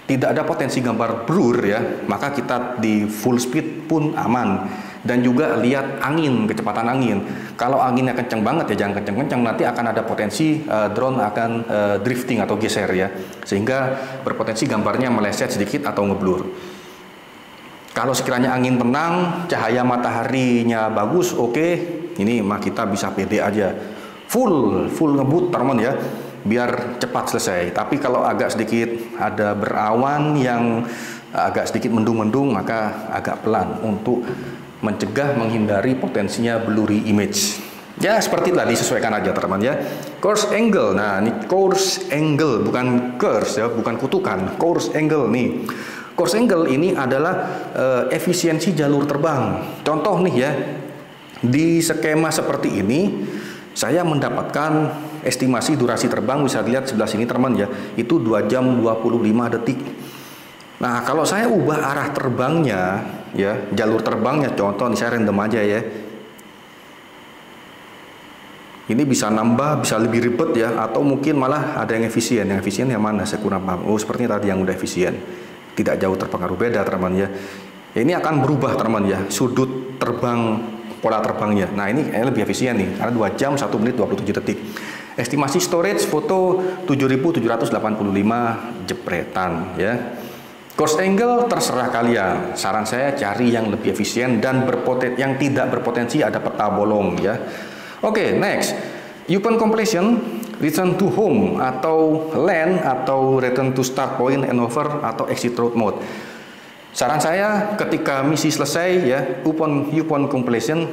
tidak ada potensi gambar blur ya, maka kita di full speed pun aman. Dan juga lihat angin, kecepatan angin. Kalau anginnya kencang banget ya jangan kencang-kencang, nanti akan ada potensi drone akan drifting atau geser ya, sehingga berpotensi gambarnya meleset sedikit atau ngeblur. Kalau sekiranya angin tenang, cahaya mataharinya bagus, oke, ini mah kita bisa pede aja. Full ngebut teman ya, biar cepat selesai. Tapi kalau agak sedikit ada berawan yang agak sedikit mendung-mendung, maka agak pelan untuk mencegah, menghindari potensinya blurry image. Ya seperti tadi, sesuaikan aja teman ya. Course angle, nah ini course angle, bukan curse ya, bukan kutukan. Course angle nih. Course angle ini adalah efisiensi jalur terbang. Contoh nih ya, di skema seperti ini saya mendapatkan estimasi durasi terbang, bisa dilihat sebelah sini teman ya, itu 2 jam 25 detik. Nah kalau saya ubah arah terbangnya ya, jalur terbangnya, contoh nih saya random aja ya, ini bisa nambah, bisa lebih ribet ya, atau mungkin malah ada yang efisien. Yang efisien yang mana? Saya kurang paham. Oh sepertinya tadi yang udah efisien, tidak jauh terpengaruh, beda teman ya. Ini akan berubah teman ya, sudut terbang, pola terbangnya. Nah ini lebih efisien nih, karena 2 jam 1 menit 27 detik. Estimasi storage foto 7785 jepretan ya. Course angle terserah kalian. Saran saya cari yang lebih efisien dan yang tidak berpotensi ada peta bolong ya. Oke, next. Upon completion, return to home atau land atau return to start point and over atau exit route mode. Saran saya ketika misi selesai ya, upon completion,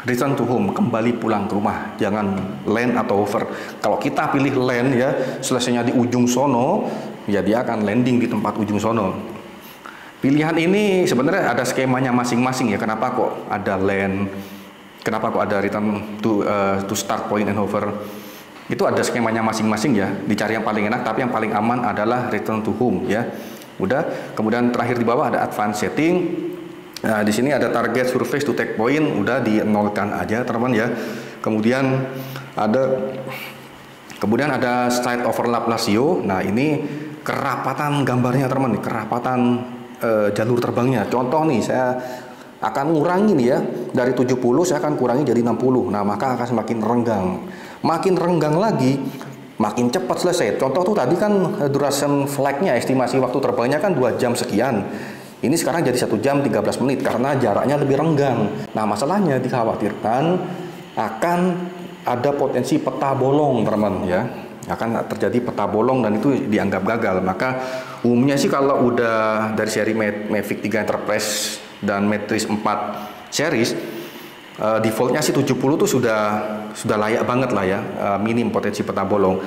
return to home, kembali pulang ke rumah, jangan land atau over. Kalau kita pilih land ya, selesainya di ujung sono, ya dia akan landing di tempat ujung sono. Pilihan ini sebenarnya ada skemanya masing-masing ya. Kenapa kok ada land? Kenapa kok ada return to start point and over? Itu ada skemanya masing-masing ya. Dicari yang paling enak, tapi yang paling aman adalah return to home ya. Udah. Kemudian terakhir di bawah ada advanced setting. Nah, di sini ada target surface to take point, udah dinolkan aja teman ya. Kemudian ada side overlap ratio. Nah, ini kerapatan gambarnya teman, kerapatan jalur terbangnya. Contoh nih, saya akan ngurangi nih ya, dari 70 saya akan kurangi jadi 60. Nah, maka akan semakin renggang. Makin renggang lagi, makin cepat selesai. Contoh tuh tadi kan duration flight-nya, estimasi waktu terbangnya kan 2 jam sekian. Ini sekarang jadi 1 jam 13 menit karena jaraknya lebih renggang. Nah, masalahnya dikhawatirkan akan ada potensi peta bolong teman ya. Akan terjadi peta bolong dan itu dianggap gagal. Maka umumnya sih kalau udah dari seri Mavic 3 Enterprise dan Matrix 4 series, defaultnya sih 70 tuh sudah layak banget lah ya, minim potensi peta bolong.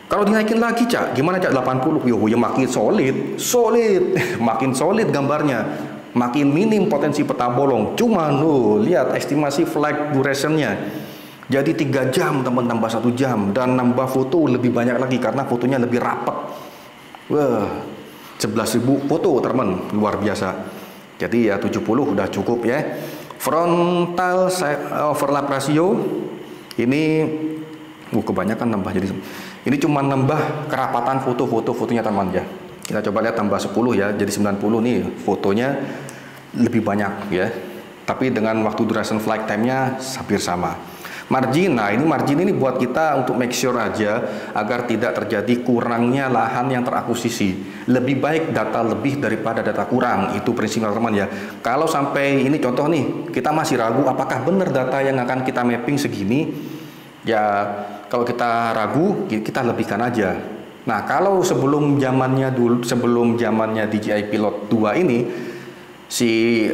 Kalau dinaikin lagi Cak, gimana Cak 80? Yo ya makin solid, makin solid gambarnya, makin minim potensi peta bolong. Cuman lo lihat estimasi flight durationnya, jadi 3 jam teman, tambah 1 jam, dan nambah foto lebih banyak lagi karena fotonya lebih rapet. Wah, 11.000 foto teman, luar biasa. Jadi ya 70 udah cukup ya. Frontal overlap ratio ini kebanyakan nambah, jadi ini cuma nambah kerapatan fotonya teman ya. Kita coba lihat tambah 10 ya, jadi 90 nih fotonya lebih banyak ya. Tapi dengan waktu duration flight time-nya hampir sama. Margin, nah ini margin ini buat kita untuk make sure aja agar tidak terjadi kurangnya lahan yang terakuisisi. Lebih baik data lebih daripada data kurang, itu prinsip teman ya. Kalau sampai ini contoh nih, kita masih ragu apakah benar data yang akan kita mapping segini, ya kalau kita ragu kita lebihkan aja. Nah, kalau sebelum zamannya DJI Pilot 2 ini, si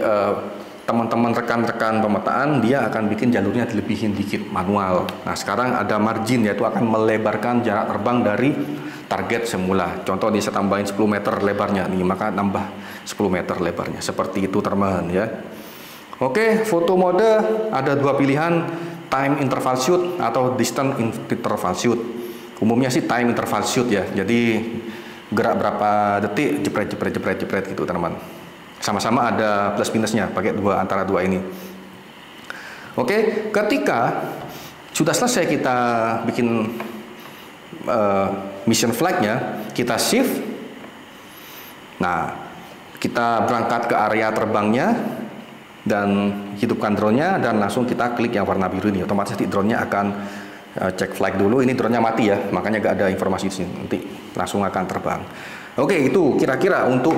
teman-teman rekan-rekan pemetaan dia akan bikin jalurnya dilebihin dikit manual. Nah, sekarang ada margin, yaitu akan melebarkan jarak terbang dari target semula. Contoh ini saya tambahin 10 meter lebarnya nih, maka nambah 10 meter lebarnya. Seperti itu teman ya. Oke, foto mode ada dua pilihan, time interval shoot atau distance interval shoot. Umumnya sih time interval shoot ya. Jadi gerak berapa detik, jepret gitu teman. Sama-sama ada plus minusnya pakai antara dua ini. Oke, ketika sudah selesai kita bikin mission flag-nya, kita shift. Nah, kita berangkat ke area terbangnya dan hidupkan drone-nya dan langsung kita klik yang warna biru ini. Otomatis drone-nya akan cek flag dulu. Ini drone-nya mati ya, makanya gak ada informasi di sini. Nanti langsung akan terbang. Oke, itu kira-kira untuk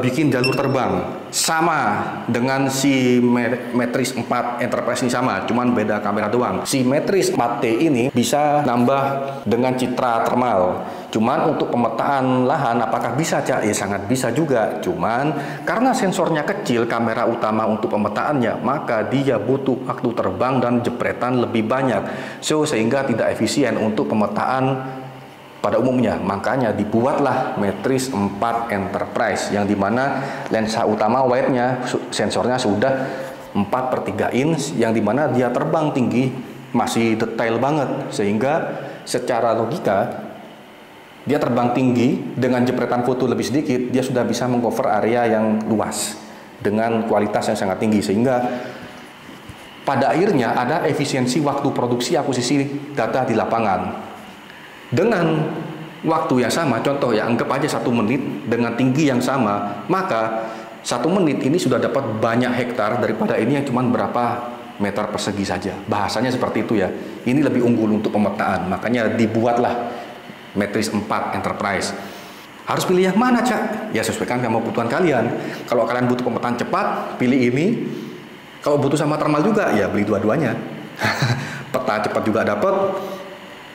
bikin jalur terbang sama dengan si Matrix 4 Enterprise ini sama, cuman beda kamera doang. Si Matrix 4T ini bisa nambah dengan citra thermal. Cuman untuk pemetaan lahan apakah bisa, Cak? Ya sangat bisa juga. Cuman karena sensornya kecil, kamera utama untuk pemetaannya, maka dia butuh waktu terbang dan jepretan lebih banyak. Sehingga tidak efisien untuk pemetaan pada umumnya. Makanya dibuatlah Matrix 4 Enterprise yang dimana lensa utama wide-nya sensornya sudah 4/3 inch, yang dimana dia terbang tinggi, masih detail banget, sehingga secara logika dia terbang tinggi dengan jepretan foto lebih sedikit, dia sudah bisa mengcover area yang luas dengan kualitas yang sangat tinggi, sehingga pada akhirnya ada efisiensi waktu produksi akuisisi data di lapangan. Dengan waktu yang sama, contoh ya, anggap aja 1 menit dengan tinggi yang sama, maka 1 menit ini sudah dapat banyak hektar daripada ini yang cuma berapa meter persegi saja. Bahasanya seperti itu ya. Ini lebih unggul untuk pemetaan, makanya dibuatlah Matrix 4 Enterprise. Harus pilih yang mana, Cak? Ya sesuaikan sama kebutuhan kalian. Kalau kalian butuh pemetaan cepat, pilih ini. Kalau butuh sama thermal juga, ya beli dua-duanya. Peta cepat juga dapat,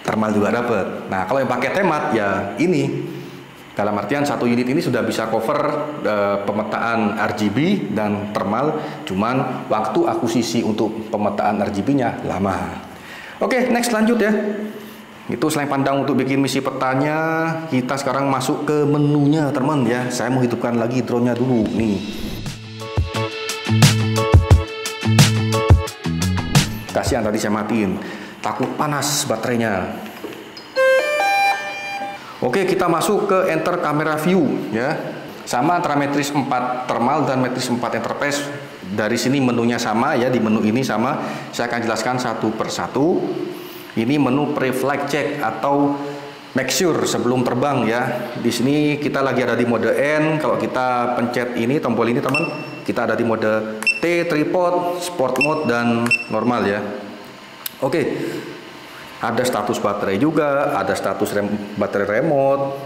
thermal juga dapat. Nah, kalau yang pakai hemat ya ini. Dalam artian 1 unit ini sudah bisa cover pemetaan RGB dan thermal, cuman waktu akuisisi untuk pemetaan RGB-nya lama. Oke, next lanjut ya. Itu selain pandang untuk bikin misi petanya, kita sekarang masuk ke menunya, teman ya. Saya mau hidupkan lagi drone-nya dulu nih. Kasihan tadi saya matiin, takut panas baterainya. Oke, kita masuk ke enter camera view ya. Sama antara Matrix 4 thermal dan Matrix 4 Enterprise. Dari sini menunya sama ya, di menu ini sama. Saya akan jelaskan satu persatu. Ini menu pre-flight check atau make sure sebelum terbang ya. Di sini kita lagi ada di mode N. Kalau kita pencet ini, tombol ini teman, kita ada di mode T, tripod, sport mode dan normal ya. Oke. Ada status baterai juga, ada status baterai remote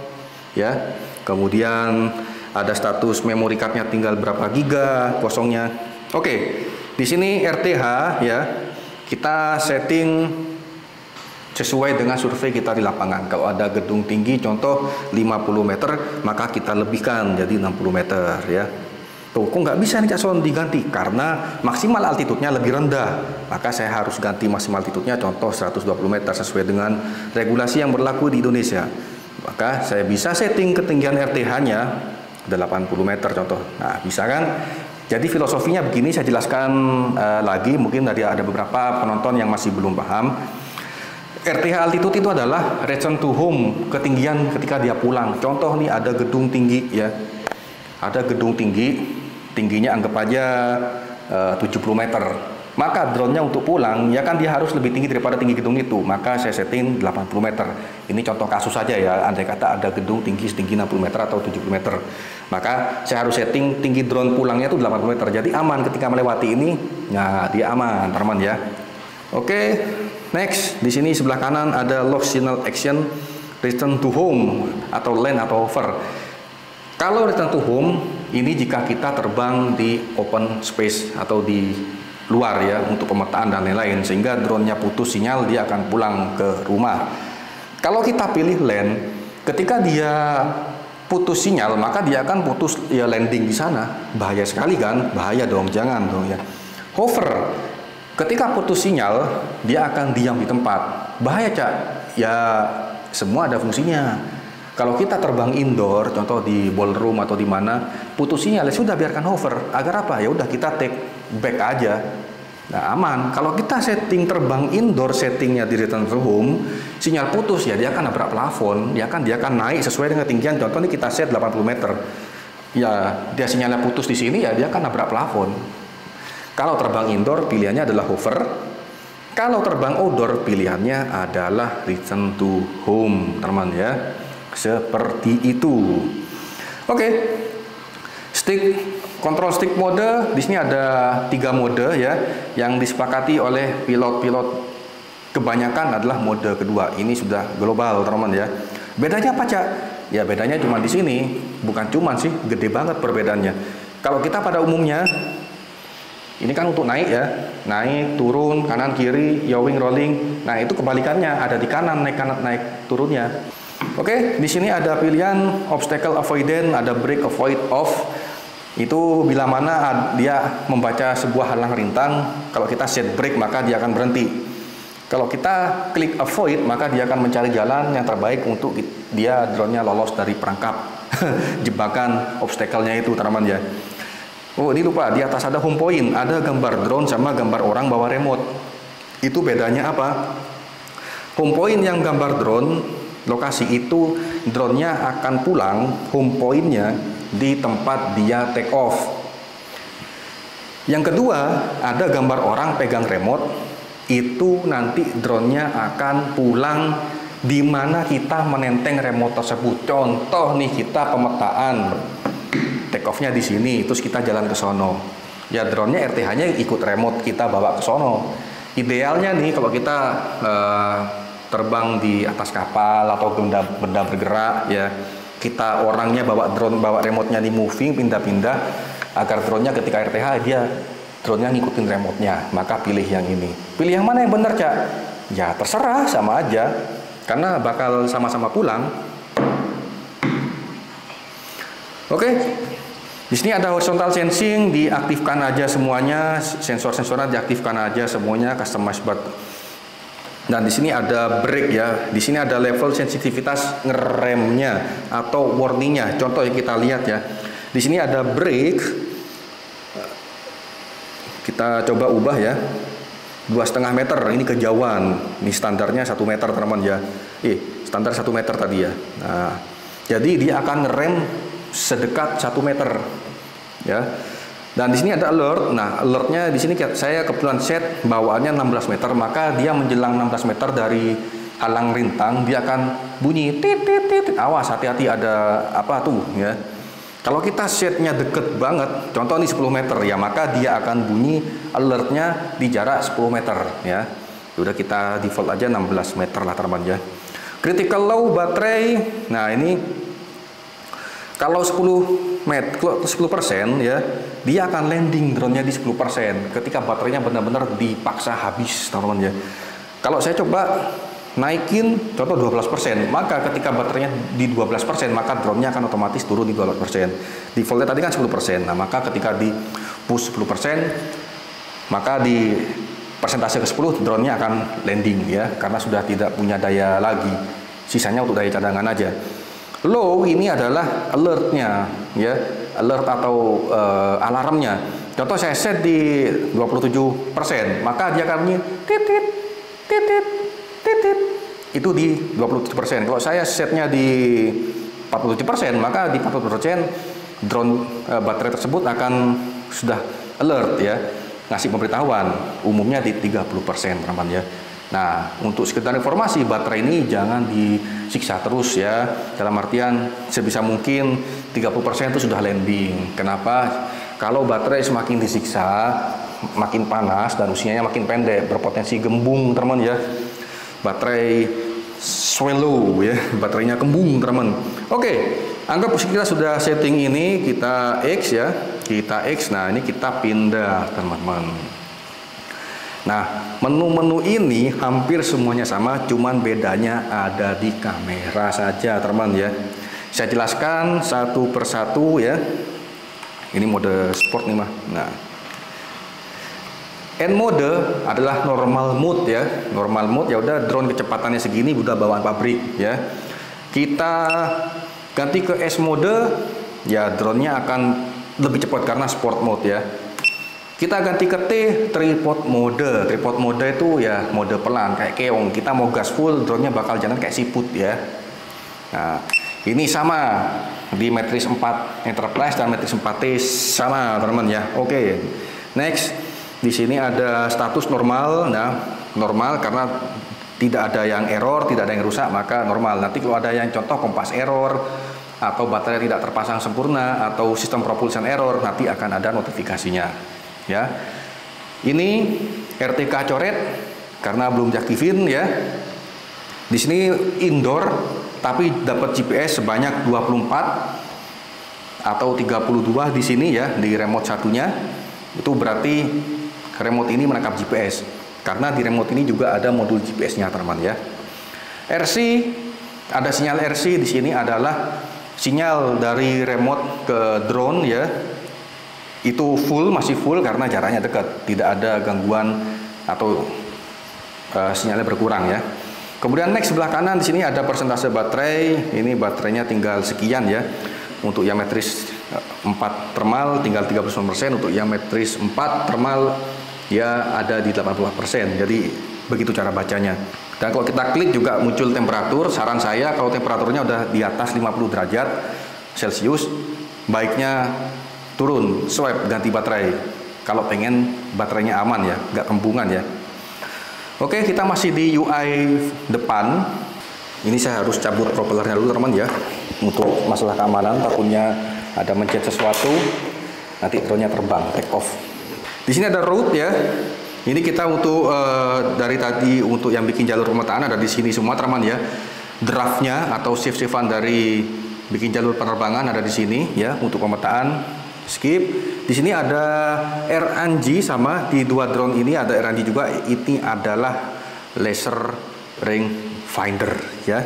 ya. Kemudian ada status memory cardnya tinggal berapa giga kosongnya. Oke. Di sini RTH ya. Kita setting sesuai dengan survei kita di lapangan. Kalau ada gedung tinggi contoh 50 meter, maka kita lebihkan jadi 60 meter ya. Tuh, kok nggak bisa nih Cak Son diganti? Karena maksimal altitude-nya lebih rendah. Maka saya harus ganti maksimal altitude-nya contoh 120 meter sesuai dengan regulasi yang berlaku di Indonesia. Maka saya bisa setting ketinggian RTH-nya 80 meter contoh. Nah, bisa kan? Jadi filosofinya begini, saya jelaskan lagi. Mungkin tadi ada beberapa penonton yang masih belum paham. RTH altitude itu adalah return to home, ketinggian ketika dia pulang. Contoh nih ada gedung tinggi ya. Ada gedung tinggi, tingginya anggap aja 70 meter. Maka drone-nya untuk pulang, ya kan dia harus lebih tinggi daripada tinggi gedung itu. Maka saya setting 80 meter. Ini contoh kasus saja ya, andai kata ada gedung tinggi setinggi 60 meter atau 70 meter. Maka saya harus setting tinggi drone pulangnya itu 80 meter. Jadi aman ketika melewati ini, nah dia aman, teman ya. Oke, next. Di sini sebelah kanan ada lock signal action, return to home, atau land atau hover. Kalau return to home, ini jika kita terbang di open space atau di luar ya, untuk pemetaan dan lain-lain, sehingga drone-nya putus sinyal, dia akan pulang ke rumah. Kalau kita pilih land, Ketika dia putus sinyal, maka dia akan putus ya landing di sana. Bahaya sekali kan? Bahaya dong, jangan dong ya. Hover, ketika putus sinyal, dia akan diam di tempat. Bahaya, Cak. Ya, semua ada fungsinya. Kalau kita terbang indoor, contoh di ballroom atau di mana, putus sinyal, ya sudah biarkan hover. Agar apa? Ya udah kita take back aja. Nah, aman. Kalau kita setting terbang indoor, settingnya di return to home, sinyal putus ya dia akan nabrak plafon, dia akan naik sesuai dengan ketinggian. Contoh ini kita set 80 meter. Ya, dia sinyalnya putus di sini ya dia akan nabrak plafon. Kalau terbang indoor pilihannya adalah hover. Kalau terbang outdoor pilihannya adalah return to home, teman ya. Seperti itu. Oke. Control stick mode, di sini ada 3 mode ya, yang disepakati oleh pilot-pilot kebanyakan adalah mode kedua. Ini sudah global, teman ya. Bedanya apa, Cak? Ya bedanya cuma di sini, bukan cuma sih, gede banget perbedaannya. Kalau kita pada umumnya, ini kan untuk naik ya, naik, turun, kanan, kiri, yawing, rolling. Nah itu kebalikannya, ada di kanan, naik turunnya. Oke, di sini ada pilihan obstacle avoidance, ada brake avoid off. Itu bila mana dia membaca sebuah halang rintang, kalau kita set brake maka dia akan berhenti. Kalau kita klik avoid maka dia akan mencari jalan yang terbaik untuk dia drone-nya lolos dari perangkap jebakan obstacle-nya itu, teman ya. Oh, ini lupa, di atas ada home point, ada gambar drone sama gambar orang bawa remote. Itu bedanya apa? Home point yang gambar drone lokasi itu drone-nya akan pulang home point-nya di tempat dia take off. Yang kedua, ada gambar orang pegang remote, itu nanti drone-nya akan pulang di mana kita menenteng remote tersebut. Contoh nih, kita pemetaan take off-nya di sini, terus kita jalan ke sono. Ya drone-nya RTH-nya ikut remote kita bawa ke sono. Idealnya nih kalau kita terbang di atas kapal atau benda bergerak ya, kita orangnya bawa drone, bawa remote-nya di moving, pindah-pindah agar drone-nya ketika RTH dia drone-nya ngikutin remote-nya, maka pilih yang ini. Pilih yang mana yang benar, Cak? Ya terserah, sama aja karena bakal sama-sama pulang. Oke. Di sini ada horizontal sensing, diaktifkan aja semuanya, sensor-sensornya diaktifkan aja semuanya, customize buat. Dan di sini ada brake ya, di sini ada level sensitivitas ngeremnya atau warningnya. Contoh yang kita lihat ya, di sini ada brake. Kita coba ubah ya, 2,5 meter. Ini kejauhan. Ini standarnya 1 meter, teman ya. Standar 1 meter tadi ya. Nah, jadi dia akan ngerem sedekat 1 meter ya. Dan di sini ada alert. Nah, alertnya di sini saya kebetulan set bawaannya 16 meter, maka dia menjelang 16 meter dari halang rintang dia akan bunyi tit tit tit. Awas, hati-hati ada apa tuh ya. Kalau kita setnya deket banget, contoh ini 10 meter ya, maka dia akan bunyi alertnya di jarak 10 meter ya. Udah kita default aja 16 meter lah, teman ya. Critical low baterai. Nah, ini kalau 10% ya, dia akan landing drone-nya di 10% ketika baterainya benar-benar dipaksa habis, teman-teman ya. Kalau saya coba naikin contoh 12%, maka ketika baterainya di 12%, maka drone-nya akan otomatis turun di 12%. Defaultnya tadi kan 10%. Nah, maka ketika di push 10%, maka di persentase ke-10 drone-nya akan landing ya, karena sudah tidak punya daya lagi. Sisanya untuk daya cadangan aja. Low ini adalah alertnya ya, alert atau alarmnya. Contoh saya set di 27%, maka dia akan bunyi titit titit titit. Itu di 27%. Kalau saya setnya di 47%, maka di 40% drone baterai tersebut akan sudah alert ya, ngasih pemberitahuan. Umumnya di 30%, teman-teman ya. Nah, untuk sekedar informasi, baterai ini jangan disiksa terus ya. Dalam artian sebisa mungkin 30% itu sudah landing. Kenapa? Kalau baterai semakin disiksa, makin panas dan usianya makin pendek, berpotensi gembung, teman ya. Baterai swallow ya, baterainya kembung, teman. Oke, anggap kita sudah setting ini, kita X ya. Kita X. Nah, ini kita pindah, teman-teman. Nah, menu-menu ini hampir semuanya sama, cuman bedanya ada di kamera saja, teman ya. Saya jelaskan satu persatu ya. Ini mode sport nih mah. Nah, N mode adalah normal mode ya. Normal mode ya udah drone kecepatannya segini udah bawaan pabrik ya. Kita ganti ke S mode ya, drone-nya akan lebih cepat karena sport mode ya. Kita ganti ke T, tripod mode. Tripod mode itu ya mode pelan kayak keong. Kita mau gas full, drone-nya bakal jalan kayak siput ya. Nah, ini sama di Matrix 4 Enterprise dan Matrix 4T sama, teman-teman ya. Oke. Next, di sini ada status normal. Nah, normal karena tidak ada yang error, tidak ada yang rusak, maka normal. Nanti kalau ada yang contoh kompas error atau baterai tidak terpasang sempurna atau sistem propulsion error, nanti akan ada notifikasinya. Ya, ini RTK coret karena belum diaktifin ya. Di sini indoor, tapi dapat GPS sebanyak 24 atau 32 di sini ya di remote satunya. Itu berarti remote ini menangkap GPS. Karena di remote ini juga ada modul GPS-nya, teman ya. RC, ada sinyal RC di sini adalah sinyal dari remote ke drone ya. Itu full, masih full karena jaraknya dekat, tidak ada gangguan atau sinyalnya berkurang ya. Kemudian next sebelah kanan di sini ada persentase baterai. Ini baterainya tinggal sekian ya. Untuk yang Matrix 4 thermal tinggal 39%, untuk yang Matrix 4 thermal ya ada di 80%. Jadi begitu cara bacanya. Dan kalau kita klik juga muncul temperatur. Saran saya kalau temperaturnya udah di atas 50 derajat Celcius, baiknya turun, swipe, ganti baterai kalau pengen baterainya aman ya, nggak kembungan ya. Oke, kita masih di UI depan. Ini saya harus cabut propellernya dulu, teman ya, untuk masalah keamanan. Takutnya ada mencet sesuatu, nanti drone-nya terbang, take off. Di sini ada route ya. Ini kita untuk dari tadi untuk yang bikin jalur pemetaan ada di sini semua, teman ya. Draftnya atau save-savean dari bikin jalur penerbangan ada di sini ya untuk pemetaan. Skip. Di sini ada RNG sama di dua drone ini ada RNG juga. Ini adalah laser ring finder ya.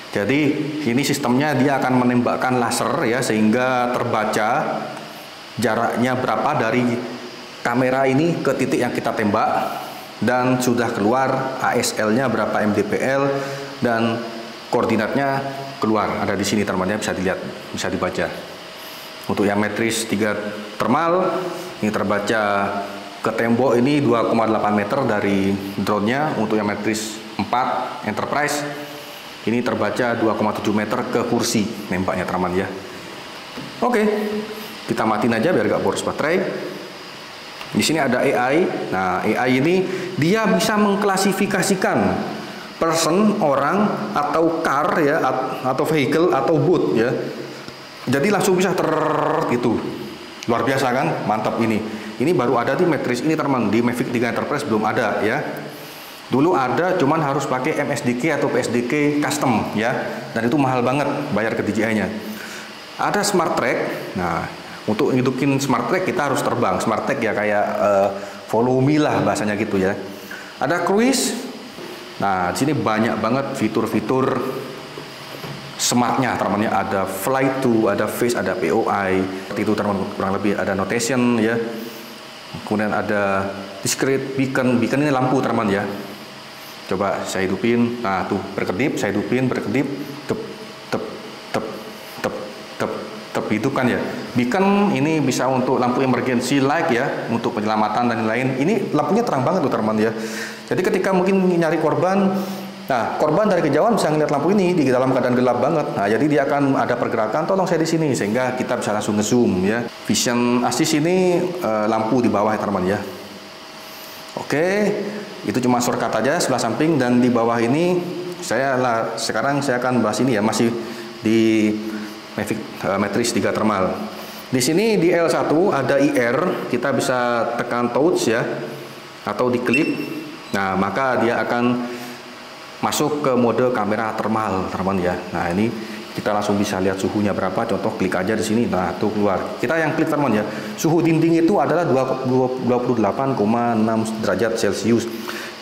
Jadi ini sistemnya dia akan menembakkan laser ya sehingga terbaca jaraknya berapa dari kamera ini ke titik yang kita tembak dan sudah keluar ASL-nya berapa mdpl dan koordinatnya keluar ada di sini, teman-teman, bisa dilihat, bisa dibaca. Untuk yang Matrix 3 thermal ini terbaca ke tembok ini 2,8 meter dari drone-nya. Untuk yang Matrix 4 Enterprise ini terbaca 2,7 meter ke kursi nembaknya, teman ya. Oke, kita matiin aja biar gak boros baterai. Di sini ada AI. Nah, AI ini dia bisa mengklasifikasikan person, orang atau car ya, atau vehicle atau boat ya. Jadi langsung bisa gitu. Luar biasa kan? Mantap ini. Ini baru ada di Matrix ini, teman. Di Mavic 3 Enterprise belum ada ya. Dulu ada, cuman harus pakai MSDK atau PSDK custom ya. Dan itu mahal banget bayar ke DJI-nya. Ada Smart Track. Nah, untuk ngidupin Smart Track kita harus terbang. Smart Track ya kayak follow me lah bahasanya gitu ya. Ada Cruise. Nah, di sini banyak banget fitur-fitur smartnya, teman-teman ya. Ada fly to, ada face, ada POI. Itu teman-teman kurang lebih ada notation ya. Kemudian ada discrete beacon. Beacon ini lampu, teman-teman ya. Coba saya hidupin. Nah, tuh berkedip, saya hidupin, berkedip, tep tep tep tep tep tep, hidupkan ya. Beacon ini bisa untuk lampu emergency light ya, untuk penyelamatan dan lain-lain. Ini lampunya terang banget tuh, teman-teman ya. Jadi ketika mungkin nyari korban, nah, korban dari kejauhan bisa ngeliat lampu ini di dalam keadaan gelap banget. Nah, jadi dia akan ada pergerakan, tolong saya di sini, sehingga kita bisa langsung ngezoom ya. Vision assist ini lampu di bawah ya, teman-teman ya. Oke, itu cuma shortcut aja sebelah samping. Dan di bawah ini sekarang saya akan bahas ini ya, masih di Mavic Matrix 3 thermal. Di sini di L1 ada IR, kita bisa tekan touch ya atau diklik. Nah, maka dia akan masuk ke mode kamera thermal, teman-teman ya. Nah, ini Kita langsung bisa lihat suhunya berapa. Contoh klik aja di sini. Nah, tuh keluar. Kita yang klik teman ya. Suhu dinding itu adalah 28,6 derajat Celcius.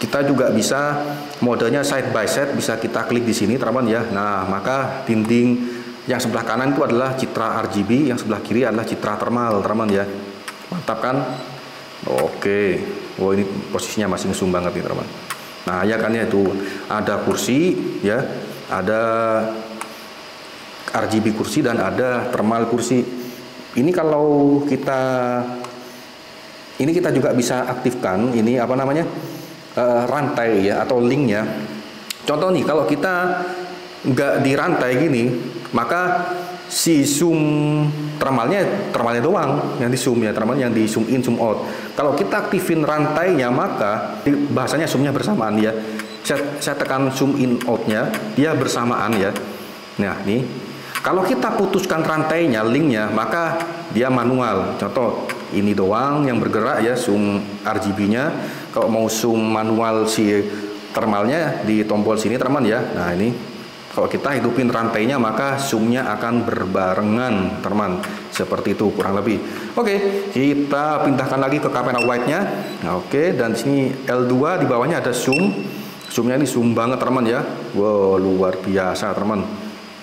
Kita juga bisa modenya side by side, bisa kita klik di sini teman ya. Nah, maka dinding yang sebelah kanan itu adalah citra RGB, yang sebelah kiri adalah citra thermal teman ya. Mantap kan? Oke. Oh, ini posisinya masih ngesum banget nih teman. Nah, ya kan ya, itu ada kursi ya, ada RGB kursi dan ada thermal kursi. Ini kalau kita juga bisa aktifkan ini apa namanya, rantai ya atau linknya. Contoh nih, kalau kita nggak di rantai gini, maka si zoom thermalnya doang yang di zoom ya, thermal yang di zoom in zoom out. Kalau kita aktifin rantainya, maka bahasanya zoomnya bersamaan ya. Saya tekan zoom in outnya, dia bersamaan ya. Nah nih, kalau kita putuskan rantainya, linknya, maka dia manual. Contoh ini doang yang bergerak ya, zoom RGB-nya. Kalau mau zoom manual si thermalnya di tombol sini teman ya. Nah ini kalau kita hidupin rantainya, maka zoomnya akan berbarengan teman. Seperti itu kurang lebih. Oke, kita pindahkan lagi ke kamera wide-nya. Nah, oke, dan di sini L2 di bawahnya ada zoom. Zoomnya ini zoom banget teman ya. Wow, luar biasa teman.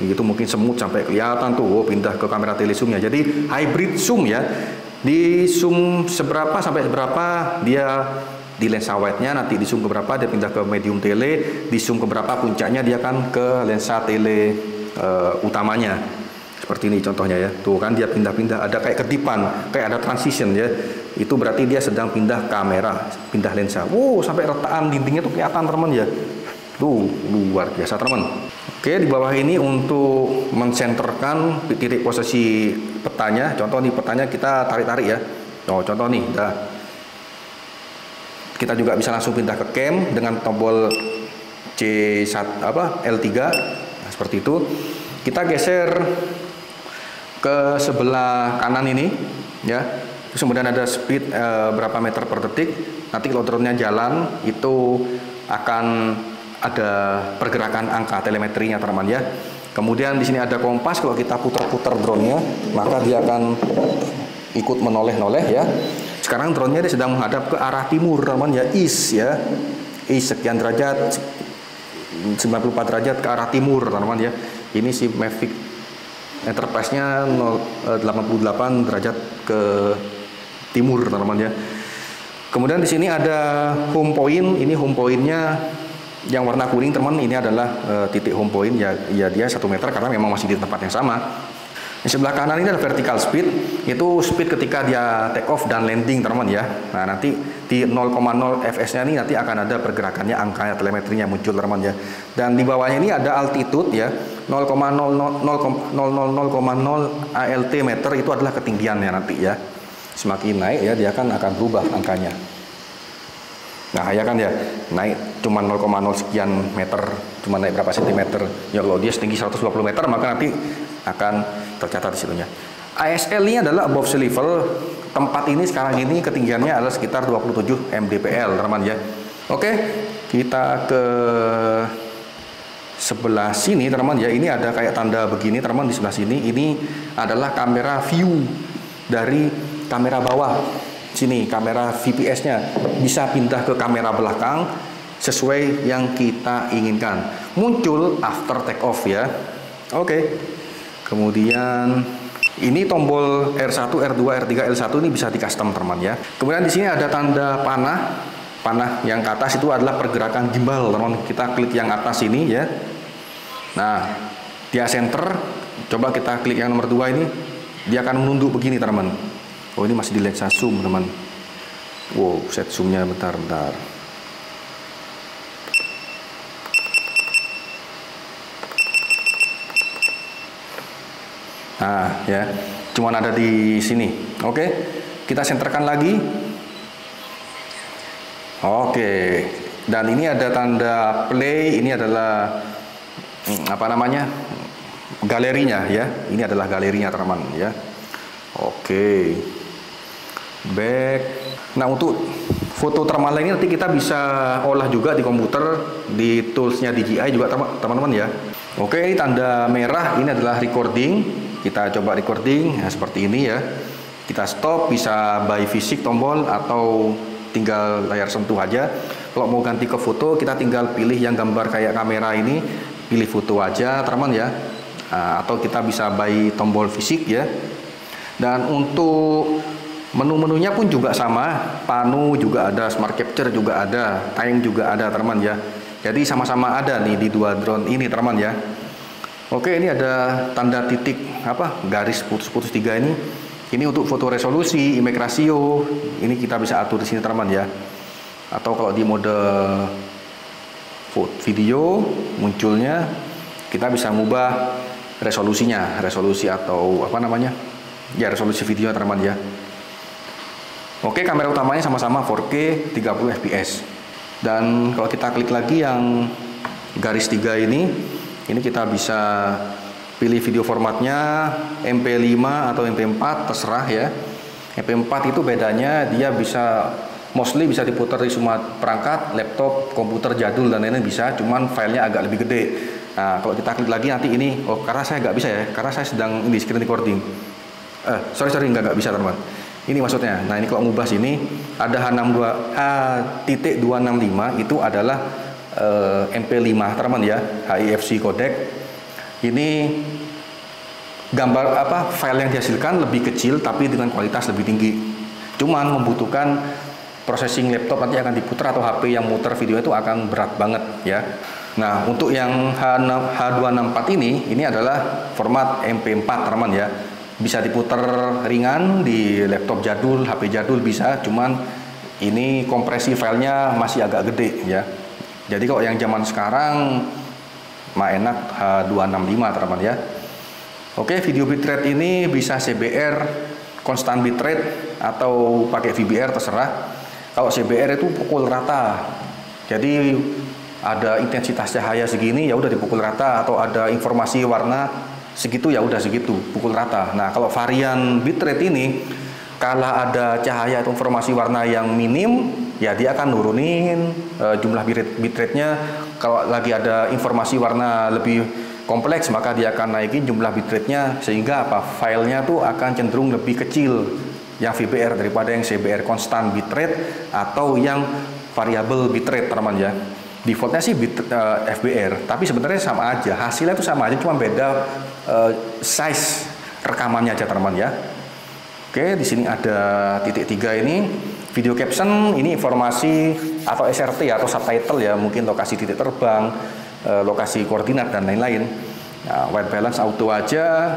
Itu mungkin semut sampai kelihatan tuh. Oh, pindah ke kamera telezoomnya. Jadi hybrid zoom ya. Di zoom seberapa sampai seberapa dia di lensa wide-nya, nanti di zoom ke berapa dia pindah ke medium tele, di zoom ke berapa puncaknya dia kan ke lensa tele utamanya. Seperti ini contohnya ya. Tuh kan dia pindah-pindah, ada kayak kedipan, kayak ada transition ya. Itu berarti dia sedang pindah kamera, pindah lensa. Wow, sampai retakan dindingnya tuh kelihatan teman ya. Tuh luar biasa teman. Oke, di bawah ini untuk mensenterkan titik posisi petanya. Contoh nih, petanya kita tarik-tarik ya. Oh, contoh nih, kita juga bisa langsung pindah ke cam dengan tombol L3. Nah, seperti itu. Kita geser ke sebelah kanan ini ya. Terus kemudian ada speed berapa meter per detik. Nanti kalau drone-nya jalan itu akan ada pergerakan angka telemetrinya teman ya. Kemudian di sini ada kompas, kalau kita putar-putar drone-nya maka dia akan ikut menoleh-noleh ya. Sekarang drone-nya dia sedang menghadap ke arah timur teman ya, east ya. East sekian derajat, 94 derajat ke arah timur teman ya. Ini si Mavic Enterprise-nya 88 derajat ke timur teman ya. Kemudian di sini ada home point. Ini home point-nya yang warna kuning teman, ini adalah titik home point ya, dia 1 meter karena memang masih di tempat yang sama. Di sebelah kanan ini ada vertical speed, itu speed ketika dia take off dan landing teman ya. Nah nanti di 0,0 fs nya ini nanti akan ada pergerakannya, angkanya telemetrinya muncul teman ya. Dan di bawahnya ini ada altitude ya, 0,000 ALT meter, itu adalah ketinggiannya nanti ya. Semakin naik ya dia akan berubah angkanya. Nah ya kan ya, naik cuma 0,0 sekian meter, cuma naik berapa sentimeter. Ya kalau dia setinggi 120 meter maka nanti akan tercatat di situnya. ASL ini adalah above sea level. Tempat ini sekarang ini ketinggiannya adalah sekitar 27 mdpl teman ya. Oke, kita ke sebelah sini teman ya. Ini ada kayak tanda begini teman di sebelah sini. Ini adalah kamera view dari kamera bawah. Sini kamera VPS-nya bisa pindah ke kamera belakang sesuai yang kita inginkan. Muncul after take off ya. Oke. Kemudian ini tombol R1, R2, R3, L1 ini bisa di custom teman ya. Kemudian di sini ada tanda panah yang ke atas itu adalah pergerakan gimbal teman. Kita klik yang atas ini ya. Nah, dia center. Coba kita klik yang nomor 2 ini, dia akan menunduk begini teman. Oh ini masih di lensa zoom teman. Wow, set zoomnya bentar. Nah ya, cuman ada di sini. Oke, kita senterkan lagi. Oke, dan ini ada tanda play. Ini adalah apa namanya, galerinya ya. Ini adalah galerinya teman ya. Oke. Back. Nah untuk foto thermal ini nanti kita bisa olah juga di komputer, di toolsnya DJI juga teman-teman ya. Oke, ini tanda merah ini adalah recording. Kita coba recording, nah, seperti ini ya. Kita stop, bisa by fisik tombol atau tinggal layar sentuh aja. Kalau mau ganti ke foto, kita tinggal pilih yang gambar kayak kamera ini, pilih foto aja teman-teman ya. Nah, atau kita bisa by tombol fisik ya. Dan untuk menu-menunya pun juga sama, panu juga ada, smart capture juga ada, time juga ada teman ya. Jadi sama-sama ada nih di dua drone ini teman ya. Oke, ini ada tanda titik garis putus-putus 3 ini. Ini untuk foto resolusi, image ratio. Ini kita bisa atur di sini teman ya. Atau kalau di mode video munculnya, kita bisa mengubah resolusinya, resolusi atau resolusi video teman ya. Oke, kamera utamanya sama-sama 4K 30 fps. Dan kalau kita klik lagi yang garis 3 ini kita bisa pilih video formatnya MP5 atau MP4 terserah ya. MP4 itu bedanya dia mostly bisa diputar di semua perangkat, laptop, komputer jadul dan lain-lain bisa, cuman filenya agak lebih gede. Nah, kalau kita klik lagi nanti ini, karena saya nggak bisa ya, karena saya sedang ini screen recording. Sorry nggak bisa teman. Ini maksudnya. Nah, ini kalau ngubah sini ada H.265 itu adalah MP5 teman ya, HEVC codec. Ini gambar file yang dihasilkan lebih kecil tapi dengan kualitas lebih tinggi. Cuman membutuhkan processing laptop nanti akan diputar atau HP yang muter video itu akan berat banget ya. Nah, untuk yang H264 ini adalah format MP4 teman ya. Bisa diputar ringan di laptop jadul, HP jadul bisa, cuman ini kompresi filenya masih agak gede ya. Jadi kalau yang zaman sekarang enak H265 teman ya. Oke, video bitrate ini bisa CBR constant bitrate atau pakai VBR terserah. Kalau CBR itu pukul rata. Jadi ada intensitas cahaya segini ya udah dipukul rata, atau ada informasi warna segitu ya udah segitu, pukul rata. Nah, kalau varian bitrate ini kalau ada cahaya atau informasi warna yang minim ya dia akan nurunin jumlah bitrate-nya. Kalau lagi ada informasi warna lebih kompleks maka dia akan naikin jumlah bitrate-nya, sehingga filenya tuh akan cenderung lebih kecil yang VBR daripada yang CBR constant bitrate atau yang variable bitrate teman ya. Defaultnya sih FBR, tapi sebenarnya sama aja, hasilnya itu sama aja, cuma beda size rekamannya aja teman ya. Oke, di sini ada titik 3 ini video caption, ini informasi atau SRT atau subtitle ya, mungkin lokasi titik terbang, lokasi koordinat dan lain-lain. Nah, white balance auto aja.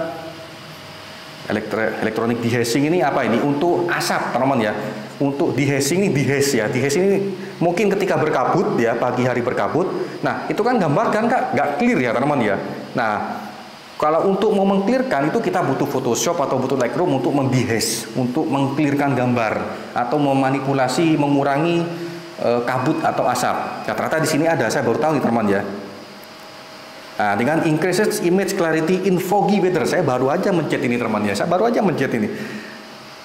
Electronic dehasing ini apa ini? Untuk asap teman ya. Untuk dehasing ini ya. Dehasing ini mungkin ketika berkabut ya, pagi hari berkabut. Nah, itu kan gambar kan nggak clear ya teman ya. Nah, kalau untuk mau mengclearkan itu kita butuh Photoshop atau butuh Lightroom untuk mendehash, untuk mengclearkan gambar atau memanipulasi, mengurangi kabut atau asap. Ternyata di sini ada, saya baru tahu nih teman ya. Nah, dengan increases image clarity in foggy weather, saya baru aja mencet ini teman ya. Saya baru aja mencet ini.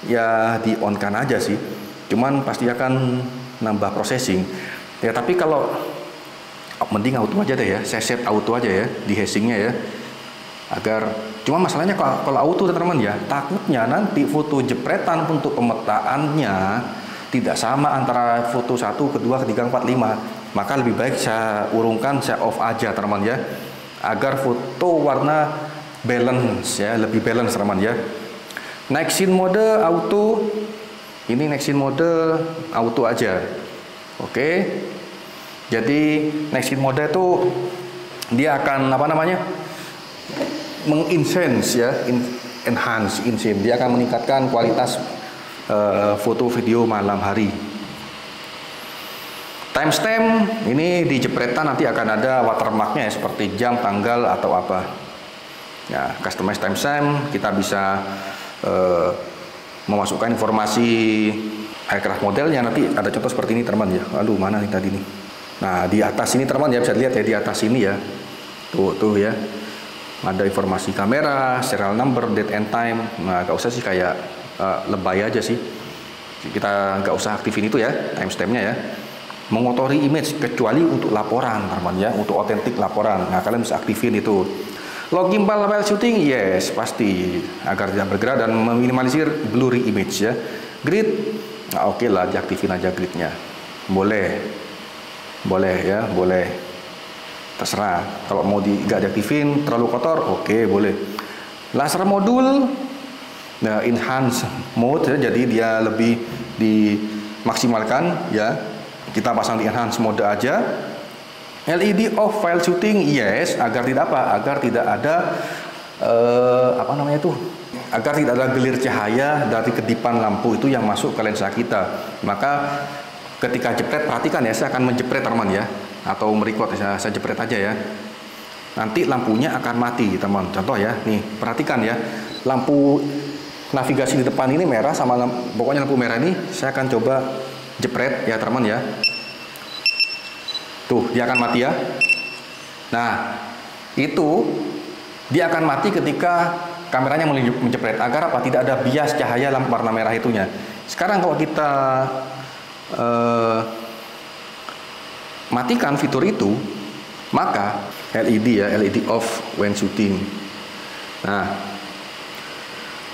Ya di on kan aja sih. Cuman pasti akan nambah processing. Ya tapi kalau mending auto aja deh ya. Saya set auto aja ya di hashingnya ya. Agar cuma masalahnya kalau auto teman ya, takutnya nanti foto jepretan untuk pemetaannya tidak sama antara foto 1, kedua, ketiga, 4, 5. Maka lebih baik saya urungkan, saya off aja teman ya. Agar foto warna balance ya, lebih balance teman ya. Night scene mode auto, ini night scene mode auto aja. Oke. Jadi night scene mode itu dia akan mengenhance ya, enhance. Dia akan meningkatkan kualitas foto video malam hari. Timestamp ini di jepretan nanti akan ada watermarknya ya, seperti jam, tanggal atau apa. Ya, customize timestamp kita bisa memasukkan informasi aircraft modelnya, nanti ada contoh seperti ini teman ya. Aduh, mana nih tadi nih. Nah, di atas ini teman ya bisa lihat ya, di atas ini ya. Tuh ya. Ada informasi kamera, serial number, date and time. Nah, gak usah sih kayak lebay aja sih. Kita nggak usah aktifin itu ya, timestampnya ya. Mengotori image kecuali untuk laporan teman ya, untuk otentik laporan. Nah, kalian bisa aktifin itu. Lock gimbal while shooting, yes pasti, agar tidak bergerak dan meminimalisir blurry image ya. Grid, nah, oke lah, diaktifin aja gridnya. Boleh ya, boleh. Terserah. Kalau mau nggak diaktifin, terlalu kotor, oke boleh. Laser modul, nah enhance mode ya, jadi dia lebih dimaksimalkan ya. Kita pasang di enhance mode aja. LED off while shooting, yes, agar tidak apa? Agar tidak ada agar tidak ada gelir cahaya dari kedipan lampu itu yang masuk ke lensa kita. Maka ketika jepret, perhatikan ya, saya akan menjepret teman ya, atau merecord ya, saya jepret aja ya. Nanti lampunya akan mati teman. Contoh ya, nih perhatikan ya, lampu navigasi di depan ini merah sama pokoknya lampu merah ini saya akan coba jepret ya teman ya. Tuh, dia akan mati ya. Nah, itu dia akan mati ketika kameranya menjepret, agar apa? Tidak ada bias cahaya lampu warna merah itunya. Sekarang kalau kita matikan fitur itu, maka LED ya, LED off when shooting. Nah,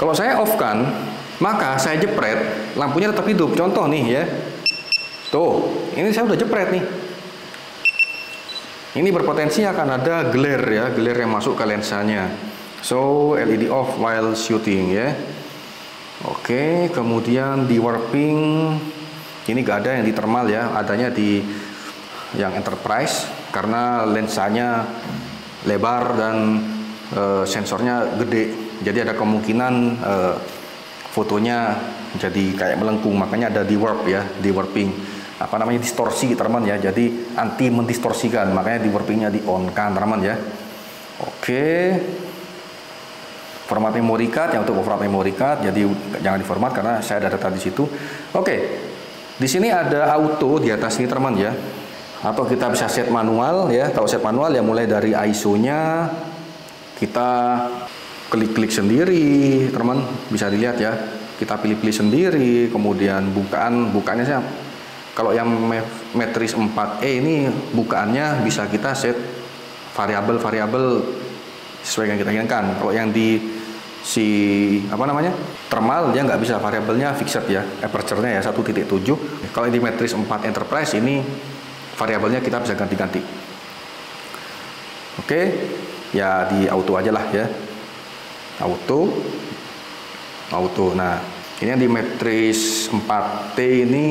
kalau saya off kan, maka saya jepret, lampunya tetap hidup. Contoh nih ya, tuh, ini saya udah jepret nih. Ini berpotensi akan ada glare ya, glare yang masuk ke lensanya. So LED off while shooting ya. Oke, kemudian di warping, ini gak ada yang di thermal ya, adanya di yang enterprise karena lensanya lebar dan sensornya gede. Jadi ada kemungkinan fotonya jadi kayak melengkung, makanya ada di warp ya, di warping. Distorsi teman ya, jadi anti mendistorsikan, makanya di warpingnya di on kan teman ya. Oke, format memory card yang untuk format memory card, jadi jangan diformat karena saya ada data di situ. Oke, di sini ada auto di atas ini teman ya, atau kita bisa set manual ya. Kalau set manual ya mulai dari ISO-nya kita klik-klik sendiri teman, bisa dilihat ya, kita pilih-pilih sendiri. Kemudian bukaannya saya, kalau yang matriks 4E ini bukaannya bisa kita set variabel-variabel sesuai yang kita inginkan. Kalau yang di thermal dia nggak bisa, variabelnya fixed ya, aperture-nya ya 1.7. Kalau di matriks 4 enterprise ini variabelnya kita bisa ganti-ganti. Oke, ya di auto aja lah ya, auto. Nah, ini yang di matriks 4T ini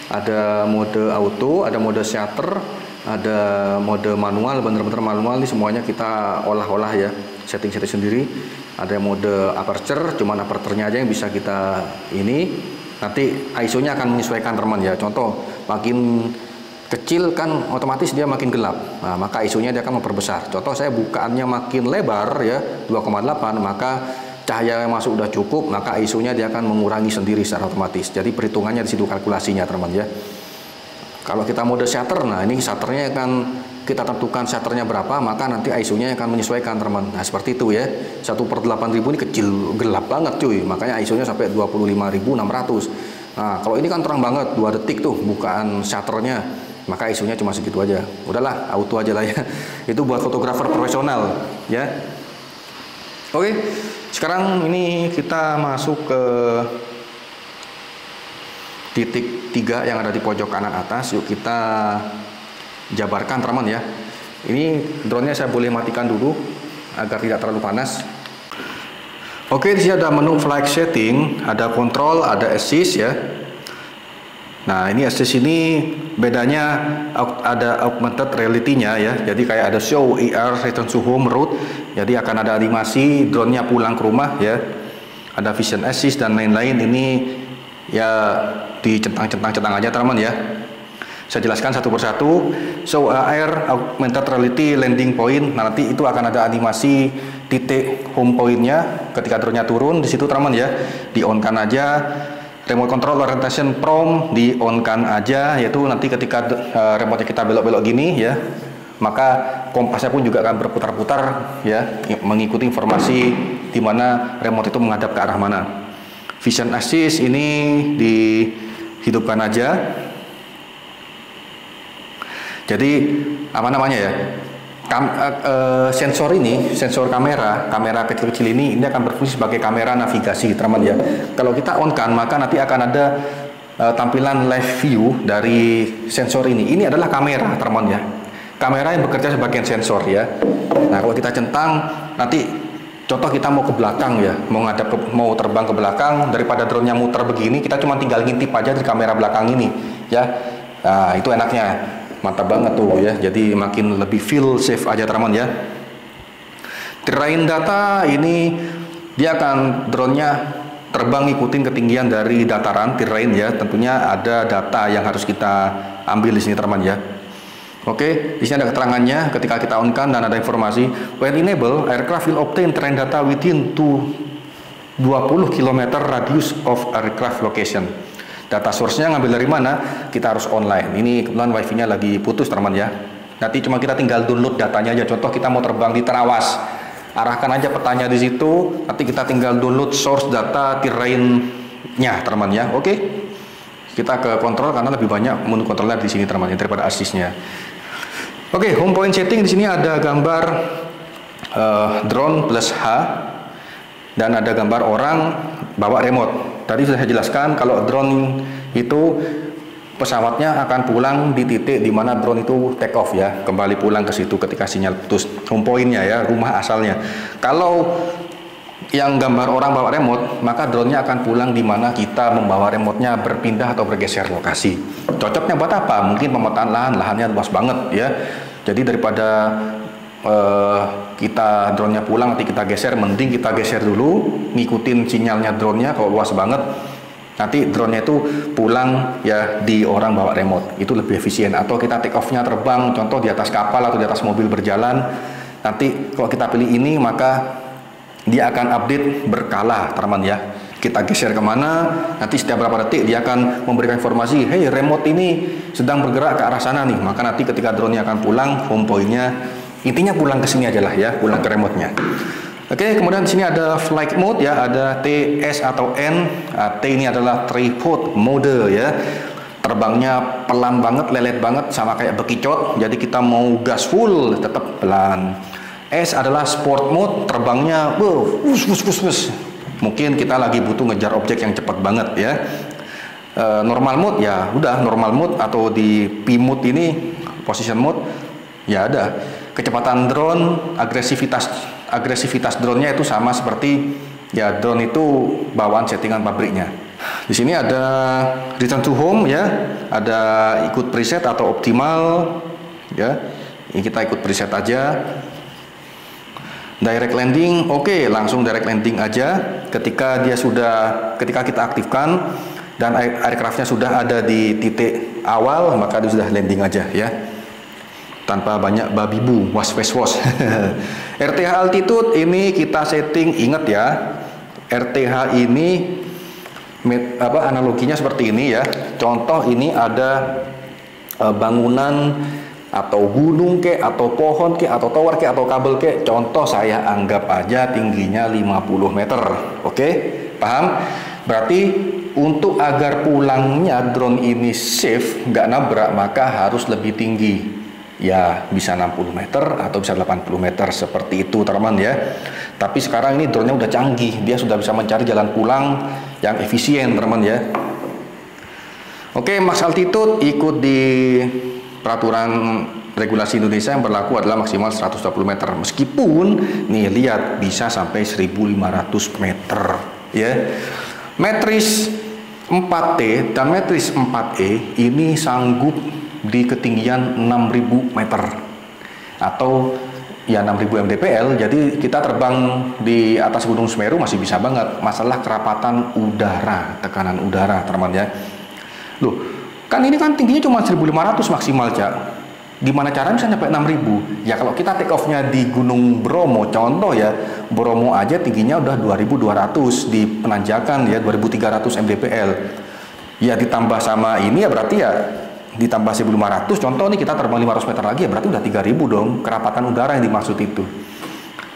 ada mode auto, ada mode shutter, ada mode manual, bener-bener manual. Ini semuanya kita olah-olah ya, setting-setting sendiri. Ada mode aperture, cuman aperture-nya aja yang bisa kita ini. Nanti ISO-nya akan menyesuaikan teman ya. Contoh, makin kecil kan otomatis dia makin gelap. Nah, maka ISO-nya dia akan memperbesar. Contoh saya bukaannya makin lebar ya, 2,8, maka cahaya yang masuk udah cukup, maka ISO-nya dia akan mengurangi sendiri secara otomatis. Jadi perhitungannya di situ, kalkulasinya teman ya. Kalau kita mode shutter, nah ini shutternya akan kita tentukan shutternya berapa, maka nanti ISO-nya akan menyesuaikan teman. Nah seperti itu ya. 1/8000 ini kecil, gelap banget cuy, makanya ISO-nya sampai 25.600. Nah kalau ini kan terang banget, 2 detik tuh bukaan shutternya, maka ISO-nya cuma segitu aja. Udahlah, auto aja lah ya. Itu buat fotografer profesional ya. Oke, sekarang ini kita masuk ke titik 3 yang ada di pojok kanan atas. Yuk kita jabarkan teman ya. Ini drone-nya saya boleh matikan dulu agar tidak terlalu panas. Oke, di sini ada menu flight setting, ada control, ada assist ya. Nah ini assist ini bedanya ada augmented reality-nya ya. Jadi kayak ada show AR return to home route. Jadi akan ada animasi drone-nya pulang ke rumah ya. Ada vision assist dan lain-lain. Ini ya dicentang-centang aja teman ya. Saya jelaskan satu persatu. Show AR augmented reality landing point. Nah, nanti itu akan ada animasi titik home point-nya ketika drone-nya turun di situ teman ya. Di on-kan aja. Remote control orientation from di on-kan aja, yaitu nanti ketika remote kita belok-belok gini ya, maka kompasnya pun juga akan berputar-putar ya, mengikuti informasi di mana remote itu menghadap ke arah mana. Vision assist ini dihidupkan aja. Jadi apa namanya ya? Sensor ini, sensor kamera kecil-kecil ini akan berfungsi sebagai kamera navigasi, teman ya. Kalau kita on kan, maka nanti akan ada tampilan live view dari sensor ini. Ini adalah kamera, teman ya. Kamera yang bekerja sebagai sensor ya. Nah, kalau kita centang, nanti contoh kita mau ke belakang ya, mau terbang ke belakang, daripada drone-nya muter begini, kita cuma tinggal ngintip aja di kamera belakang ini ya. Nah, itu enaknya. Mantap banget tuh ya, jadi makin lebih feel safe aja teman ya. Terrain data ini dia akan drone-nya terbang ngikutin ketinggian dari dataran terrain ya. Tentunya ada data yang harus kita ambil di sini teman ya. Oke, di sini ada keterangannya ketika kita on kan, dan ada informasi when enable aircraft will obtain terrain data within 20 km radius of aircraft location. Data source-nya ngambil dari mana? Kita harus online. Ini kebetulan wifi-nya lagi putus teman ya. Nanti cuma kita tinggal download datanya aja. Contoh kita mau terbang di Terawas, arahkan aja petanya di situ. Nanti kita tinggal download source data terrain-nya teman ya. Oke, kita ke kontrol karena lebih banyak menu kontrolnya di sini teman ya daripada assist-nya. Oke, home point setting di sini ada gambar drone plus H dan ada gambar orang bawa remote. Tadi sudah saya jelaskan kalau drone itu pesawatnya akan pulang di titik di mana drone itu take off ya, kembali pulang ke situ ketika sinyal putus. Home point-nya ya, rumah asalnya. Kalau yang gambar orang bawa remote, maka drone-nya akan pulang di mana kita membawa remote-nya berpindah atau bergeser lokasi. Cocoknya buat apa? Mungkin pemetaan lahannya luas banget ya. Jadi daripada kita drone-nya pulang nanti kita geser, mending kita geser dulu, ngikutin sinyalnya drone-nya. Kalau luas banget nanti drone-nya itu pulang ya di orang bawa remote, itu lebih efisien. Atau kita take off-nya terbang, contoh di atas kapal atau di atas mobil berjalan. Nanti kalau kita pilih ini maka dia akan update berkala teman ya. Kita geser kemana, nanti setiap berapa detik dia akan memberikan informasi, hey remote ini sedang bergerak ke arah sana nih. Maka nanti ketika drone-nya akan pulang, home point-nya intinya pulang ke sini aja lah ya, pulang ke remote-nya. Oke, kemudian di sini ada flight mode ya, ada T, S atau N. T ini adalah tripod mode ya. Terbangnya pelan banget, lelet banget sama kayak bekicot. Jadi kita mau gas full tetap pelan. S adalah sport mode, terbangnya mungkin kita lagi butuh ngejar objek yang cepat banget ya. Normal mode ya udah normal mode, atau di P mode ini position mode ya ada. Kecepatan drone, agresivitas drone-nya itu sama seperti ya drone itu bawaan settingan pabriknya. Di sini ada return to home ya, ada ikut preset atau optimal ya. Ini kita ikut preset aja. Direct landing, oke, langsung direct landing aja. Ketika kita aktifkan dan aircraftnya sudah ada di titik awal, maka dia sudah landing aja ya, tanpa banyak babi bu, was. RTH altitude ini kita setting, ingat ya, RTH ini analoginya seperti ini ya. Contoh ini ada bangunan atau gunung ke, atau pohon ke, atau tower ke, atau kabel ke. Contoh saya anggap aja tingginya 50 meter. Oke, paham? Berarti untuk agar pulangnya drone ini safe, nggak nabrak, maka harus lebih tinggi. Ya bisa 60 meter atau bisa 80 meter seperti itu teman ya. Tapi sekarang ini drone-nya udah canggih, dia sudah bisa mencari jalan pulang yang efisien teman ya. Oke, max altitude ikut di peraturan regulasi Indonesia yang berlaku adalah maksimal 120 meter. Meskipun nih lihat bisa sampai 1500 meter ya. Matris 4T dan matris 4E ini sanggup di ketinggian 6000 meter atau ya 6000 mdpl. Jadi kita terbang di atas Gunung Semeru masih bisa banget. Masalah kerapatan udara, tekanan udara teman ya. Loh, kan ini kan tingginya cuma 1500 maksimal Cak. Gimana caranya bisa nyampe 6000? Ya kalau kita take off-nya di Gunung Bromo, contoh ya, Bromo aja tingginya udah 2200 di penanjakan ya, 2300 mdpl. Ya ditambah sama ini ya berarti ya ditambah 1500, contoh nih kita terbang 500 meter lagi ya berarti udah 3000 dong, kerapatan udara yang dimaksud itu.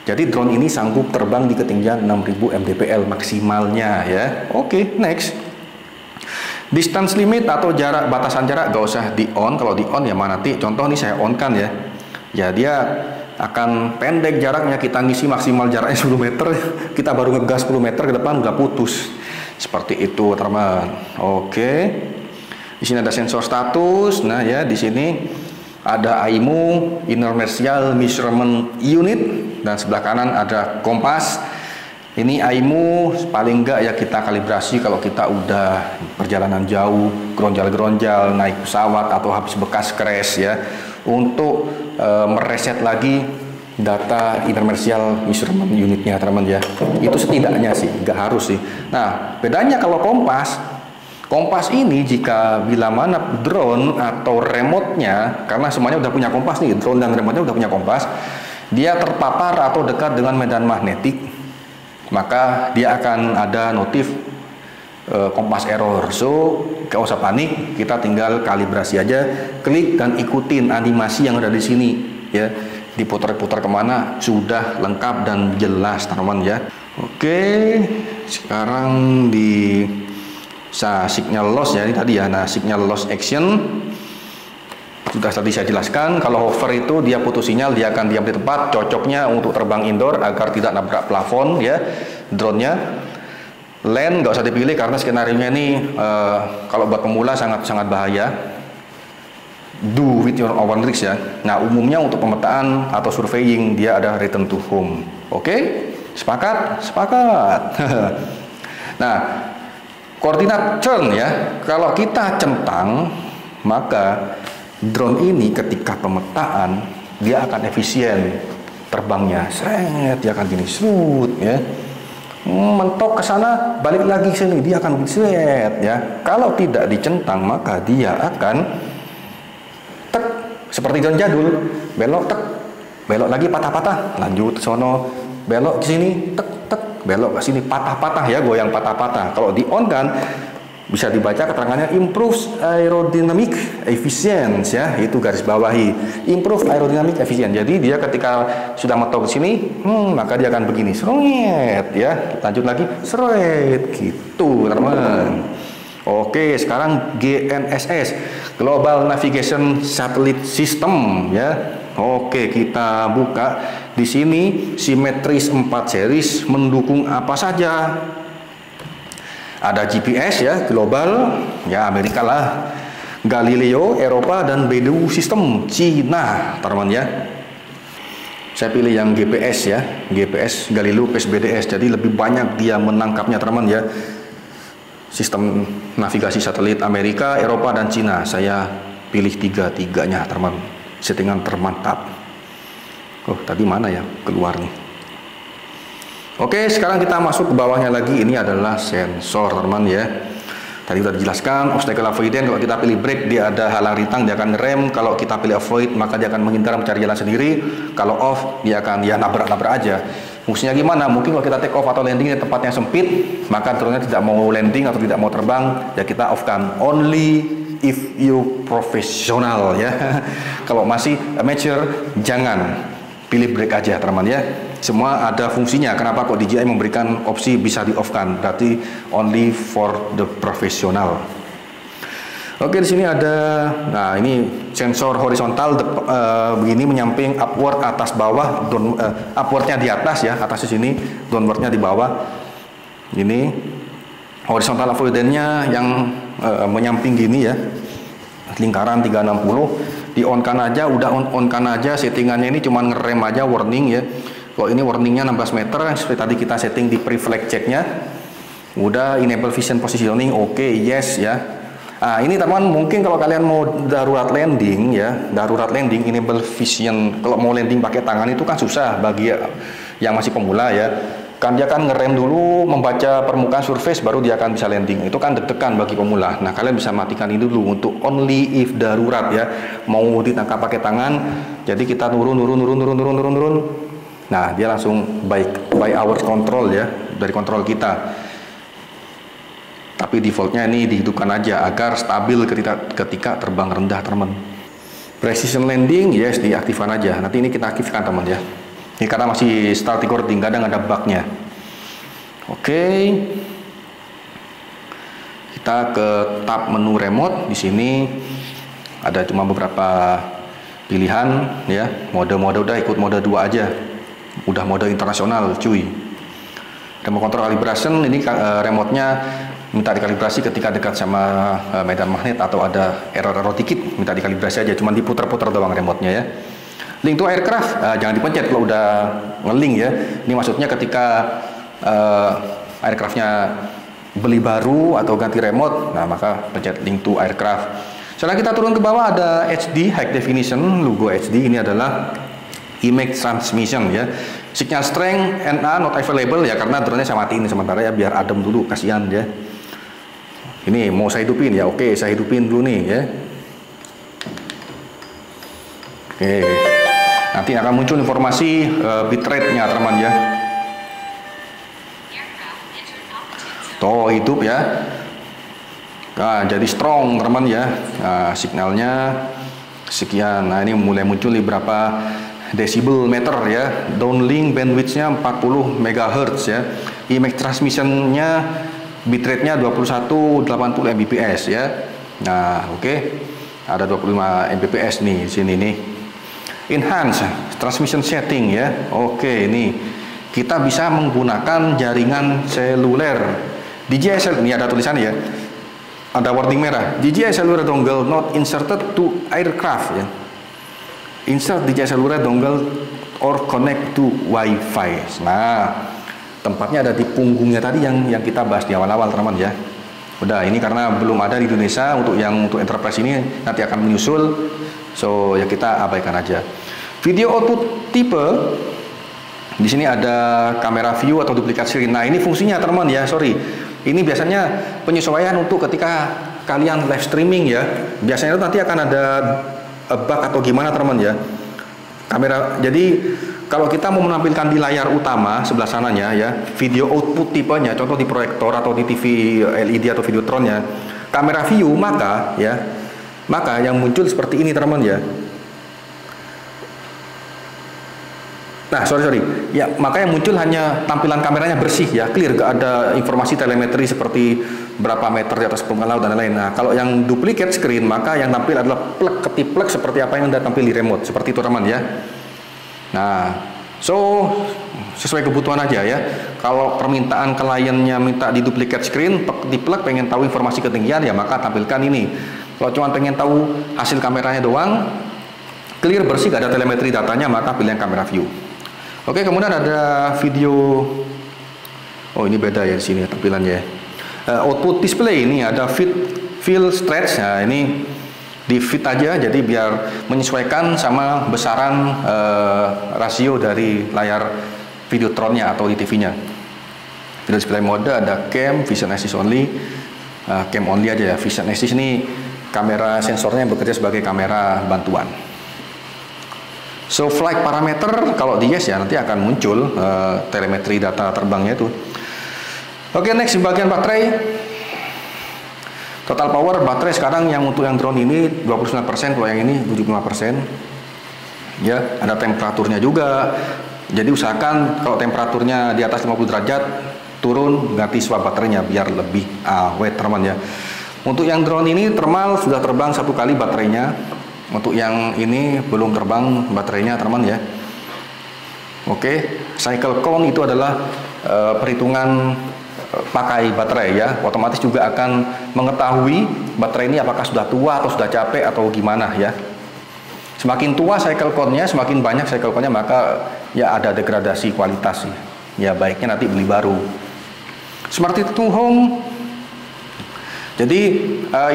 Jadi drone ini sanggup terbang di ketinggian 6000 mdpl maksimalnya ya. Oke, next. Distance limit atau jarak, batasan jarak gak usah di on. Kalau di on ya nanti contoh nih saya on kan ya. Ya dia akan pendek jaraknya, kita ngisi maksimal jaraknya 10 meter, kita baru ngegas 10 meter ke depan udah putus. Seperti itu teman. Oke. Di sini ada sensor status. Nah ya, di sini ada IMU, Inertial Measurement Unit, dan sebelah kanan ada kompas. Ini IMU paling enggak ya kita kalibrasi kalau kita udah perjalanan jauh, geronjal-geronjal, naik pesawat atau habis bekas crash ya, untuk mereset lagi data Inertial Measurement Unitnya teman ya. Itu setidaknya sih, nggak harus sih. Nah bedanya kalau kompas ini jika bila mana drone atau remote-nya, karena semuanya udah punya kompas nih, drone dan remote-nya udah punya kompas, dia terpapar atau dekat dengan medan magnetik, maka dia akan ada notif kompas error. So gak usah panik, kita tinggal kalibrasi aja, klik dan ikutin animasi yang ada di sini ya, diputar-putar kemana sudah lengkap dan jelas teman ya. Oke, sekarang di signal loss ya, ini tadi ya. Nah signal loss action sudah tadi saya jelaskan, kalau hover itu dia putus sinyal, dia akan diam di tempat, cocoknya untuk terbang indoor agar tidak nabrak plafon ya drone-nya. Land nggak usah dipilih karena skenario-nya ini kalau buat pemula sangat bahaya. Do with your own risk ya. Nah umumnya untuk pemetaan atau surveying dia ada return to home. Oke? Sepakat? Nah koordinat turn ya, kalau kita centang maka drone ini ketika pemetaan dia akan efisien terbangnya, dia akan gini serut ya, mentok ke sana balik lagi ke sini, dia akan set ya. Kalau tidak dicentang maka dia akan tek, seperti drone jadul, belok tek, belok lagi patah-patah, lanjut sono, belok ke sini tek tek, belok ke sini patah-patah ya, goyang patah-patah. Kalau di on kan bisa dibaca keterangannya improves aerodynamic efficiency ya, itu garis bawahi improve aerodynamic efficiency. Jadi dia ketika sudah mentok ke sini maka dia akan begini seret ya, lanjut lagi seret gitu teman. Oke, sekarang GNSS Global Navigation Satellite System ya. Oke, kita buka di sini simetris 4 series mendukung apa saja. Ada GPS ya, global, ya Amerika lah, Galileo, Eropa, dan BDU sistem Cina, teman ya. Saya pilih yang GPS ya, GPS, Galileo, PSBDS, jadi lebih banyak dia menangkapnya teman ya. Sistem navigasi satelit Amerika, Eropa, dan Cina, saya pilih tiga-tiganya teman, settingan termantap. Oh, tadi mana ya, keluar nih. Oke, sekarang kita masuk ke bawahnya lagi. Ini adalah sensor teman ya. Tadi sudah dijelaskan obstacle avoidance, kalau kita pilih brake dia ada halang rintang, dia akan ngerem. Kalau kita pilih avoid maka dia akan menghindar mencari jalan sendiri. Kalau off dia akan ya nabrak-nabrak aja. Fungsinya gimana? Mungkin kalau kita take off atau landing di tempat yang sempit, maka drone-nya tidak mau landing atau tidak mau terbang, ya kita off kan. Only if you profesional ya. Kalau masih amateur jangan, pilih brake aja teman ya. Semua ada fungsinya. Kenapa kok DJI memberikan opsi bisa di off kan? Berarti only for the professional. Oke, di sini ada, nah ini sensor horizontal begini menyamping, upward atas bawah, down, upwardnya di atas ya, atas di sini, downwardnya di bawah. Ini horizontal avoidance-nya yang menyamping gini ya, lingkaran 360. Di on kan aja, udah on kan aja, settingannya ini cuma ngerem aja, warning ya. Kalau ini warningnya 16 meter, seperti tadi kita setting di pre-flight check-nya. Udah enable vision positioning, oke, yes ya. Nah ini teman, mungkin kalau kalian mau darurat landing ya, darurat landing enable vision, kalau mau landing pakai tangan itu kan susah bagi yang masih pemula ya. Kan dia kan ngerem dulu, membaca permukaan surface, baru dia akan bisa landing. Itu kan deg-degan bagi pemula. Nah kalian bisa matikan ini dulu untuk only if darurat ya. Mau ditangkap pakai tangan, jadi kita turun. Nah dia langsung by our control ya, dari kontrol kita. Tapi defaultnya ini dihidupkan aja agar stabil ketika terbang rendah teman. Precision landing yes diaktifkan aja. Nanti ini kita aktifkan teman ya. Ini karena masih start recording, kadang ada bugnya. Oke. Kita ke tab menu remote. Di sini ada cuma beberapa pilihan ya. Mode-mode udah ikut mode 2 aja. Udah mode internasional, cuy. Remote control calibration ini remote-nya minta dikalibrasi ketika dekat sama medan magnet atau ada error-error dikit, minta dikalibrasi aja, cuma diputar-putar doang remote-nya ya. Link to aircraft jangan dipencet kalau udah nge-link ya. Ini maksudnya ketika aircraft-nya beli baru atau ganti remote, nah maka pencet link to aircraft. Setelah kita turun ke bawah ada HD high definition, logo HD ini adalah image transmission ya. Signal strength NA not available ya, karena drone-nya saya matiin sementara ya, biar adem dulu, kasihan ya. Ini mau saya hidupin ya, oke saya hidupin dulu nih ya. Oke. Nanti akan muncul informasi bitrate-nya teman ya. Tuh hidup ya. Nah, jadi strong teman ya. Nah, signalnya sekian. Nah, ini mulai muncul di berapa decibel meter ya. Downlink bandwidth-nya 40 MHz ya. Image transmission-nya bitrate-nya 2180 Mbps ya. Nah, oke. Ada 25 Mbps nih di sini nih. Enhance transmission setting ya. Oke, ini kita bisa menggunakan jaringan seluler. DJI ini ada tulisan ya. Ada warning merah. DJI cellular dongle not inserted to aircraft ya. Insert DJI cellular dongle or connect to Wi-Fi. Nah, tempatnya ada di punggungnya tadi yang kita bahas di awal-awal teman ya. Udah, ini karena belum ada di Indonesia. Untuk enterprise ini nanti akan menyusul. So ya kita abaikan aja. Video output tipe di sini ada kamera view atau duplikat screen. Nah ini fungsinya teman ya, sorry. Ini biasanya penyesuaian untuk ketika kalian live streaming ya. Biasanya itu nanti akan ada bug atau gimana teman ya. Kamera. Jadi kalau kita mau menampilkan di layar utama sebelah sananya ya, video output tipenya, contoh di proyektor atau di TV LED atau Videotronnya, kamera view maka yang muncul seperti ini teman ya. Nah sorry ya, maka yang muncul hanya tampilan kameranya bersih ya, clear, gak ada informasi telemetri seperti berapa meter di atas permukaan laut dan lain-lain. Nah kalau yang duplicate screen maka yang tampil adalah plug ketiplek seperti apa yang sudah tampil di remote, seperti itu teman ya. Nah so sesuai kebutuhan aja ya. Kalau permintaan kliennya minta di duplicate screen, ketiplek, pengen tahu informasi ketinggian ya maka tampilkan ini. Kalau cuma pengen tahu hasil kameranya doang, clear, bersih, gak ada telemetri datanya, maka pilih yang kamera view. Oke, kemudian ada video. Oh, ini beda ya di sini tampilannya. Output display ini ada fill stretch. Nah, ini di fit aja, jadi biar menyesuaikan sama besaran rasio dari layar Videotronnya atau di TV-nya. Video display mode ada cam, vision assist only, cam only aja ya. Vision assist ini kamera sensornya yang bekerja sebagai kamera bantuan. So flight parameter kalau di yes ya nanti akan muncul telemetri data terbangnya itu. Oke, next bagian baterai. Total power baterai sekarang yang untuk yang drone ini 29%, kalau yang ini 75%. Ya, ada temperaturnya juga. Jadi usahakan kalau temperaturnya di atas 50 derajat turun, ganti swap baterainya biar lebih awet teman ya. Untuk yang drone ini thermal sudah terbang 1 kali baterainya. Untuk yang ini belum terbang baterainya teman ya. Oke, cycle count itu adalah perhitungan pakai baterai ya. Otomatis juga akan mengetahui baterai ini apakah sudah tua atau sudah capek atau gimana ya. Semakin tua cycle count-nya, semakin banyak cycle count-nya, maka ya ada degradasi kualitas ya. Baiknya nanti beli baru. Smart to home. Jadi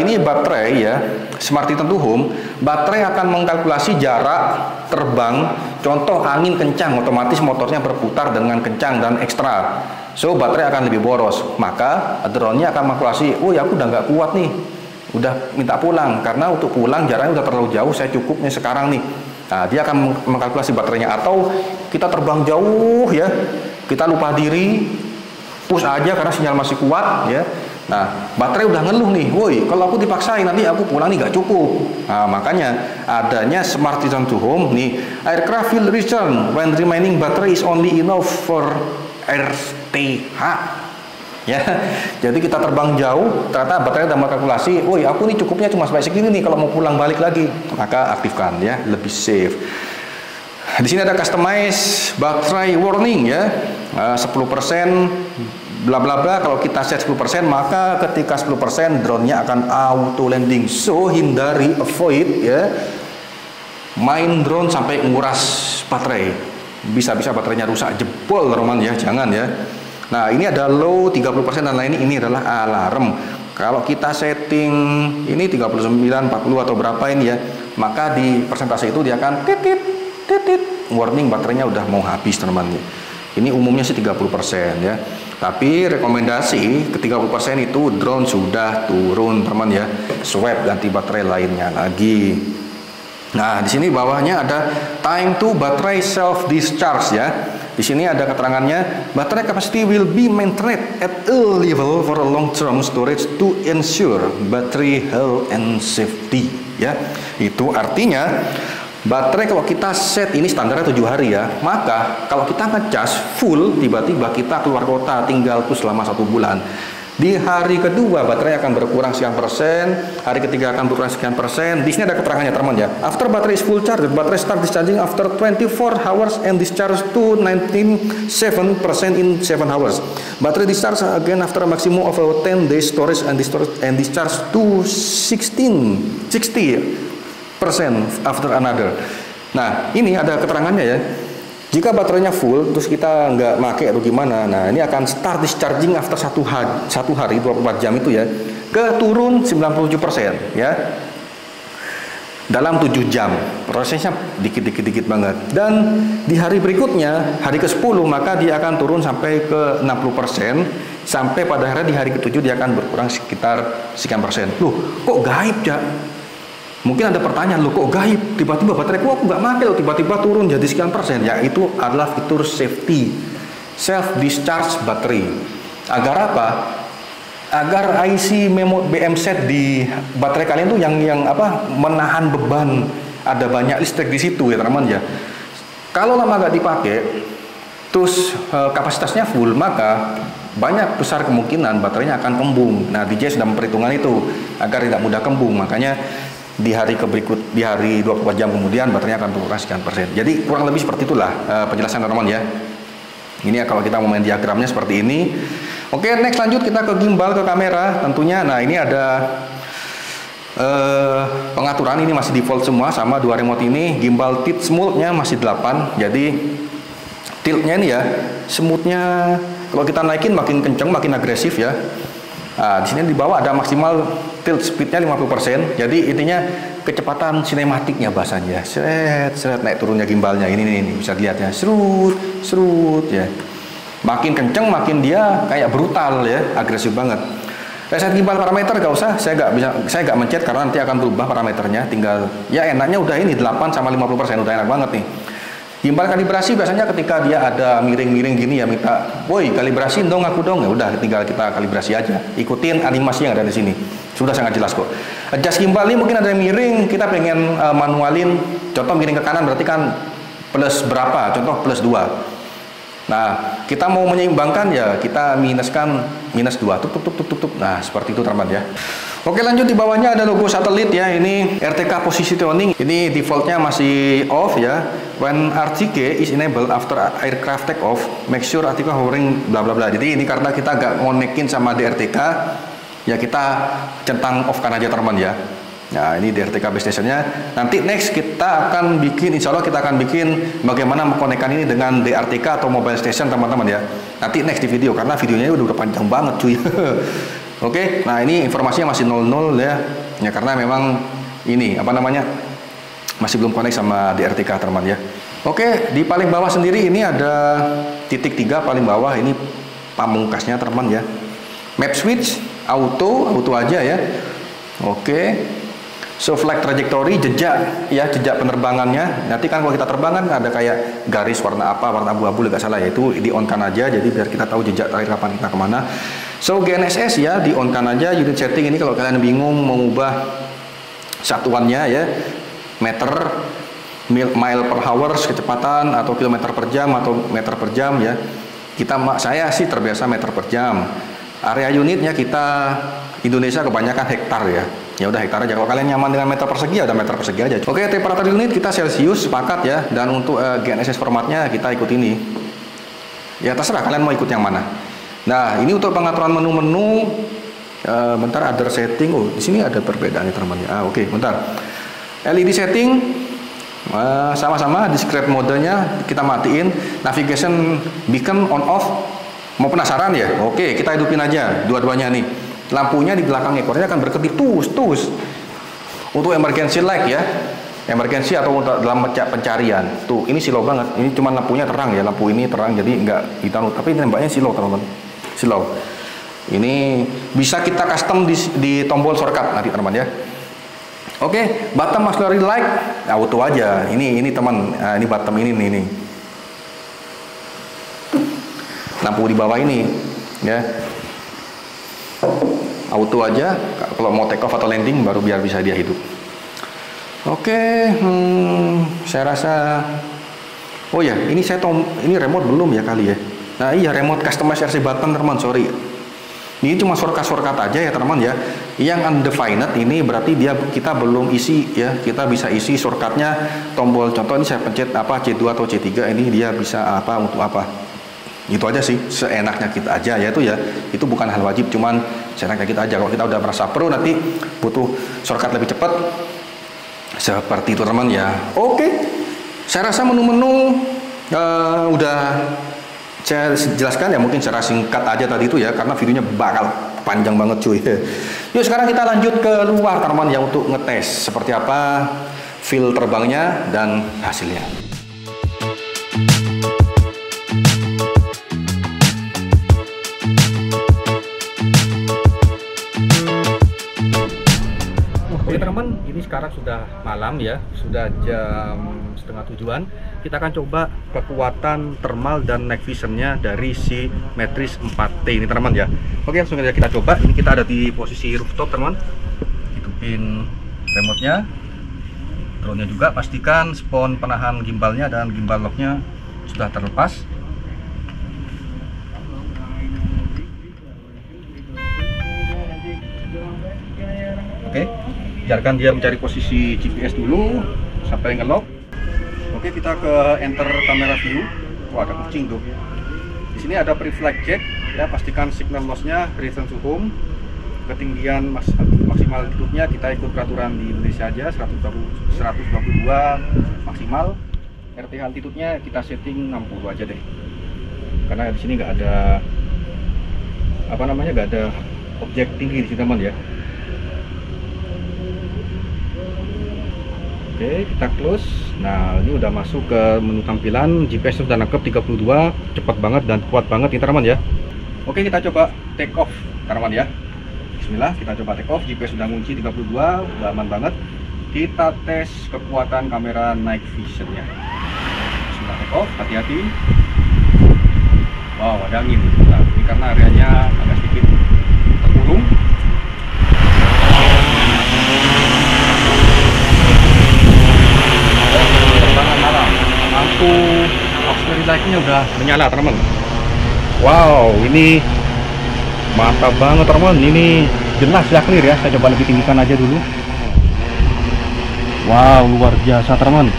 ini baterai ya, Smart to home, baterai akan mengkalkulasi jarak terbang. Contoh angin kencang, otomatis motornya berputar dengan kencang dan ekstra. So baterai akan lebih boros, maka drone-nya akan mengkalkulasi, oh ya aku udah nggak kuat nih, udah minta pulang, karena untuk pulang jaraknya udah terlalu jauh, saya cukupnya sekarang nih. Nah, dia akan mengkalkulasi baterainya. Atau kita terbang jauh ya, kita lupa diri, push aja karena sinyal masih kuat ya. Nah, baterai udah ngeluh nih, woi, kalau aku dipaksain nanti aku pulang nih nggak cukup. Nah, makanya adanya Smart Return to Home nih, aircraft will return when remaining battery is only enough for RTH. Ya, jadi kita terbang jauh, ternyata baterai udah kalkulasi, woi, aku nih cukupnya cuma sampai segini nih, kalau mau pulang balik lagi, maka aktifkan ya, lebih safe. Di sini ada customize baterai warning ya, 10%. Bla bla bla, kalau kita set 10% maka ketika 10% drone-nya akan auto landing. So avoid ya main drone sampai nguras baterai. Bisa-bisa baterainya rusak, jebol teman ya, jangan ya. Nah, ini ada low 30% dan lain ini adalah alarm. Kalau kita setting ini 39, 40 atau berapa ini ya, maka di persentase itu dia akan titit titit warning baterainya udah mau habis teman ya. Ini umumnya sih 30% ya. Tapi rekomendasi ke 30% itu drone sudah turun teman ya. Swap ganti baterai lainnya lagi. Nah, di sini bawahnya ada time to battery self discharge ya. Di sini ada keterangannya, baterai capacity will be maintained at a level for a long term storage to ensure battery health and safety ya. Itu artinya baterai kalau kita set ini standarnya 7 hari ya, maka kalau kita ngecas full, tiba-tiba kita keluar kota tinggal tuh selama 1 bulan. Di hari kedua baterai akan berkurang sekian persen, hari ketiga akan berkurang sekian persen. Di sini ada keterangannya teman ya. After battery is full charge, battery start discharging after 24 hours and discharge to 97% in 7 hours. Battery discharge again after a maximum of 10 days storage and discharge to 60% after another. Nah, ini ada keterangannya ya. Jika baterainya full, terus kita nggak pakai atau gimana, nah ini akan start discharging after satu hari 24 jam itu ya, ke turun 97% ya. Dalam 7 jam, prosesnya dikit banget. Dan di hari berikutnya, hari ke-10, maka dia akan turun sampai ke 60%, sampai pada akhirnya di hari ke-7 dia akan berkurang sekitar sekian persen. Loh, kok gaib ya? Mungkin ada pertanyaan, loh kok gaib? Tiba-tiba bateraiku aku nggak pakai loh, tiba-tiba turun jadi sekian persen. Ya, itu adalah fitur safety, self-discharge battery. Agar apa? Agar IC BM set di baterai kalian tuh yang apa, menahan beban, ada banyak listrik di situ ya teman-teman ya. Kalau lama nggak dipakai, terus kapasitasnya full, maka banyak besar kemungkinan baterainya akan kembung. Nah, DJI sudah memperhitungkan itu agar tidak mudah kembung. Makanya di hari 24 jam kemudian baterainya akan berkurang sekian persen. Jadi kurang lebih seperti itulah penjelasan teman-teman ya. Ini ya kalau kita mau main diagramnya seperti ini. Oke, next lanjut kita ke gimbal, ke kamera tentunya. Nah, ini ada pengaturan, ini masih default semua sama 2 remote ini. Gimbal tilt smoothnya masih 8. Jadi tiltnya ini ya, smoothnya kalau kita naikin makin kenceng, makin agresif ya. Nah, di sini di bawah ada maksimal tilt speednya 50%. Jadi intinya kecepatan sinematiknya bahasanya. Seret naik turunnya gimbalnya. Ini bisa dilihat ya. Serut ya. Makin kenceng makin dia kayak brutal ya, agresif banget. Reset gimbal parameter gak usah, saya nggak mencet karena nanti akan berubah parameternya. Tinggal ya enaknya udah ini 8 sama 50%, udah enak banget nih. Gimbal kalibrasi biasanya ketika dia ada miring-miring gini ya, minta, woi kalibrasi dong aku dong, ya udah tinggal kita kalibrasi aja, ikutin animasi yang ada di sini, sudah sangat jelas kok. Adjust gimbal ini mungkin ada yang miring, kita pengen manualin, contoh miring ke kanan berarti kan plus berapa, contoh plus 2. Nah, kita mau menyeimbangkan ya kita minuskan minus 2, tuk. Nah, seperti itu teman-teman ya. Oke, lanjut di bawahnya ada logo satelit ya. Ini RTK positioning. Ini defaultnya masih off ya. When RTK is enabled after aircraft take off, make sure RTK hovering bla bla bla. Jadi ini karena kita nggak ngonekin sama DRTK, ya kita centang off kan aja teman-teman ya. Nah, ini DRTK base stationnya. Nanti next kita akan bikin, insya Allah kita akan bikin bagaimana mengkonekkan ini dengan DRTK atau mobile station teman-teman ya. Nanti next di video karena videonya udah panjang banget cuy. Oke, nah ini informasinya masih 00 ya. Ya karena memang ini apa namanya masih belum connect sama DRTK teman-teman ya. Oke, di paling bawah sendiri ini ada titik 3 paling bawah, ini pamungkasnya teman-teman ya. Map switch auto aja ya. Oke. So flag trajectory, jejak ya, jejak penerbangannya. Nanti kan kalau kita terbang kan ada kayak garis warna apa, warna abu-abu nggak salah ya, itu di on kan aja, jadi biar kita tahu jejak terakhir kapan kita kemana. So GNSS ya di on kan aja. Unit setting ini kalau kalian bingung mengubah satuannya ya, meter, mile per hour kecepatan, atau kilometer per jam atau meter per jam ya. Saya sih terbiasa meter per jam. Area unitnya kita Indonesia kebanyakan hektar ya. Ya udah hektar aja. Kalau kalian nyaman dengan meter persegi, ada meter persegi aja. Oke, temperatur unit kita Celsius, sepakat ya. Dan untuk GNSS formatnya kita ikut ini. Ya terserah kalian mau ikut yang mana. Nah, ini untuk pengaturan menu-menu. Bentar, other setting. Oh, di sini ada perbedaannya teman-teman. Oke, bentar. LED setting sama-sama discrete modenya kita matiin. Navigation beacon on off. Mau penasaran ya? Oke, kita hidupin aja dua-duanya nih. Lampunya di belakang ekornya akan berkedip tus. Untuk emergency light ya, emergency atau untuk dalam pencarian. Tuh, ini slow banget. Ini cuma lampunya terang ya, lampu ini terang jadi nggak hitam. Tapi nembaknya slow teman-teman, slow. Ini bisa kita custom di tombol shortcut nanti teman-teman ya. Oke, bottom auxiliary light auto aja. Ini teman, ini bottom ini nih. Lampu di bawah ini ya. Auto aja, kalau mau take off atau landing baru biar bisa dia hidup. Oke, saya rasa, oh ya, ini ini remote belum ya kali ya. Nah iya, remote customize RC button teman, sorry. Ini cuma shortcut aja ya teman ya. Yang undefined ini berarti kita belum isi ya. Kita bisa isi shortcutnya tombol. Contoh ini saya pencet apa C2 atau C3, ini dia bisa apa untuk apa. Itu aja sih, seenaknya kita aja ya itu bukan hal wajib, cuman seenaknya kita aja. Kalau kita udah merasa pro nanti butuh shortcut lebih cepat seperti itu teman ya. Oke, saya rasa menu-menu udah saya jelaskan ya, mungkin secara singkat aja tadi itu ya, karena videonya bakal panjang banget cuy. Yuk sekarang kita lanjut ke luar teman ya, untuk ngetes seperti apa feel terbangnya dan hasilnya. Oke teman, ini sekarang sudah malam ya, sudah jam 6:30. Kita akan coba kekuatan thermal dan night visionnya dari si Matrix 4T ini teman ya. Oke, langsung aja kita coba. Ini kita ada di posisi rooftop teman. Hidupin remote-nya, drone-nya juga. Pastikan spon penahan gimbalnya dan gimbal lock-nya sudah terlepas. Oke, biarkan dia mencari posisi GPS dulu sampai nge-lock. Oke, kita ke enter kamera view. Wah, ada kucing tuh. Di sini ada pre-flight check ya, pastikan signal loss-nya return to home. Ketinggian maksimal altitude-nya kita ikut peraturan di Indonesia aja, 122 maksimal. RTH altitude-nya kita setting 60 aja deh. Karena di sini nggak ada nggak ada objek tinggi di sini teman ya. Oke, kita close. Nah, ini udah masuk ke menu tampilan. GPS sudah nangkep 32, cepat banget dan kuat banget nih teman ya. Oke, kita coba take off teman ya. Bismillah, kita coba take off. GPS sudah ngunci 32, udah aman banget. Kita tes kekuatan kamera night visionnya. Bismillah, take off, hati-hati. Wow, ada angin. Nah, ini karena areanya agak sedikit terkurung. Lampu auxiliary light-nya udah menyala teman. Wow, ini mantap banget teman. Ini jelas ya, clear ya. Saya coba lebih tinggikan aja dulu. Wow, luar biasa teman.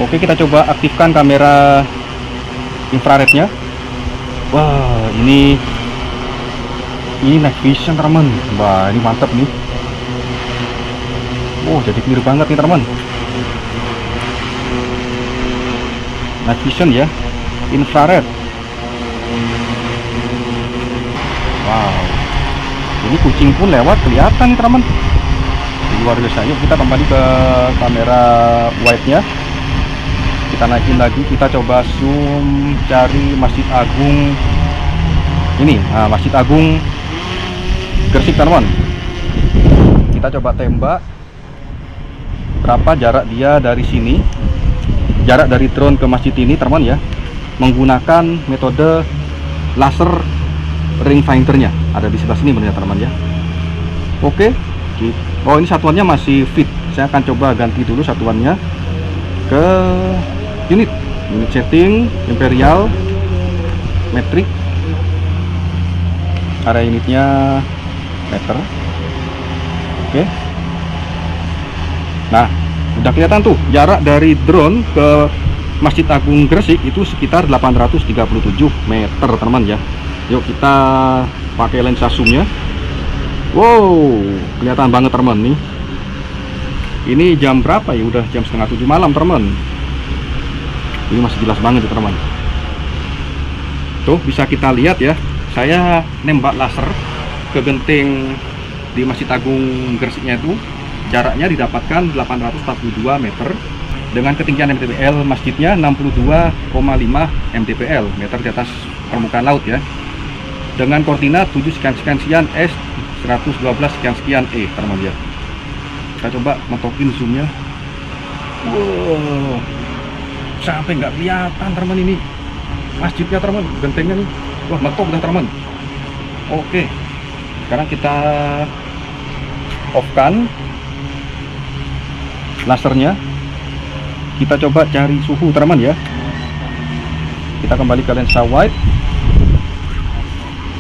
Oke, kita coba aktifkan kamera infrarednya. Wah, ini night vision teman. Wah, ini mantap nih. Oh, jadi clear banget nih teman. Night vision ya, infrared. Wow, ini kucing pun lewat kelihatan nih teman. Luar biasa. Yuk kita kembali ke kamera wide-nya. Kita naikin lagi, kita coba zoom cari Masjid Agung. Ini, Masjid Agung Gresik teman. Kita coba tembak berapa jarak dia dari sini. jarak dari drone ke masjid ini teman ya, menggunakan metode laser rangefindernya. Ada di sebelah sini benar teman ya. Oke. Oh, ini satuannya masih fit. Saya akan coba ganti dulu satuannya ke unit setting imperial metric. Area unitnya meter. Oke. Nah, udah kelihatan tuh jarak dari drone ke Masjid Agung Gresik itu sekitar 837 meter teman ya. Yuk kita pakai lensa zoomnya. Wow, kelihatan banget teman nih. Ini jam berapa ya? Udah jam setengah 7 malam teman. Ini masih jelas banget ya teman. Tuh bisa kita lihat ya. Saya nembak laser ke genting di Masjid Agung Gresiknya itu. Jaraknya didapatkan 842 meter dengan ketinggian mdpl masjidnya 62,5 mdpl meter di atas permukaan laut ya. Dengan koordinat 7 sekian S 112 sekian E teman ya. Kita coba mentokin zoomnya. Wow, sampai nggak kelihatan teman ini masjidnya teman, gentengnya nih. Wah, mentok dah teman. Oke, sekarang kita off-kan lasernya. Kita coba cari suhu teman ya. Kita kembali ke lensa wide.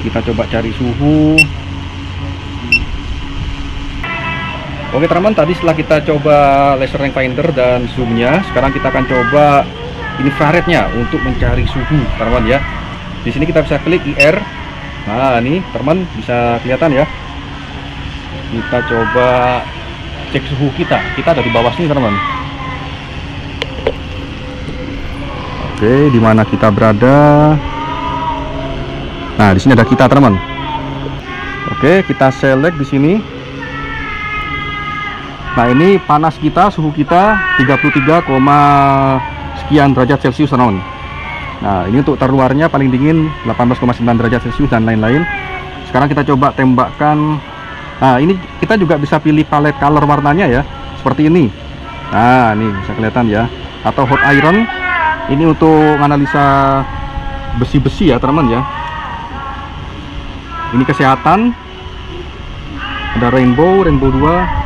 Kita coba cari suhu. Oke teman, tadi setelah kita coba laser rangefinder dan zoomnya, sekarang kita akan coba infrarednya untuk mencari suhu teman ya. Di sini kita bisa klik IR. Nah ini teman bisa kelihatan ya. Kita coba cek suhu kita. Kita ada di bawah sini teman. Oke, di mana kita berada? Nah di sini ada kita teman. Oke, kita select di sini. Nah ini panas kita, suhu kita 33, sekian derajat Celcius teman. Nah ini untuk terluarnya paling dingin 18,9 derajat Celcius dan lain-lain. Sekarang kita coba tembakkan. Nah ini kita juga bisa pilih palet color warnanya ya, seperti ini. Nah ini bisa kelihatan ya. Atau hot iron, ini untuk analisa besi-besi ya teman ya. Ini kesehatan. Ada rainbow 2.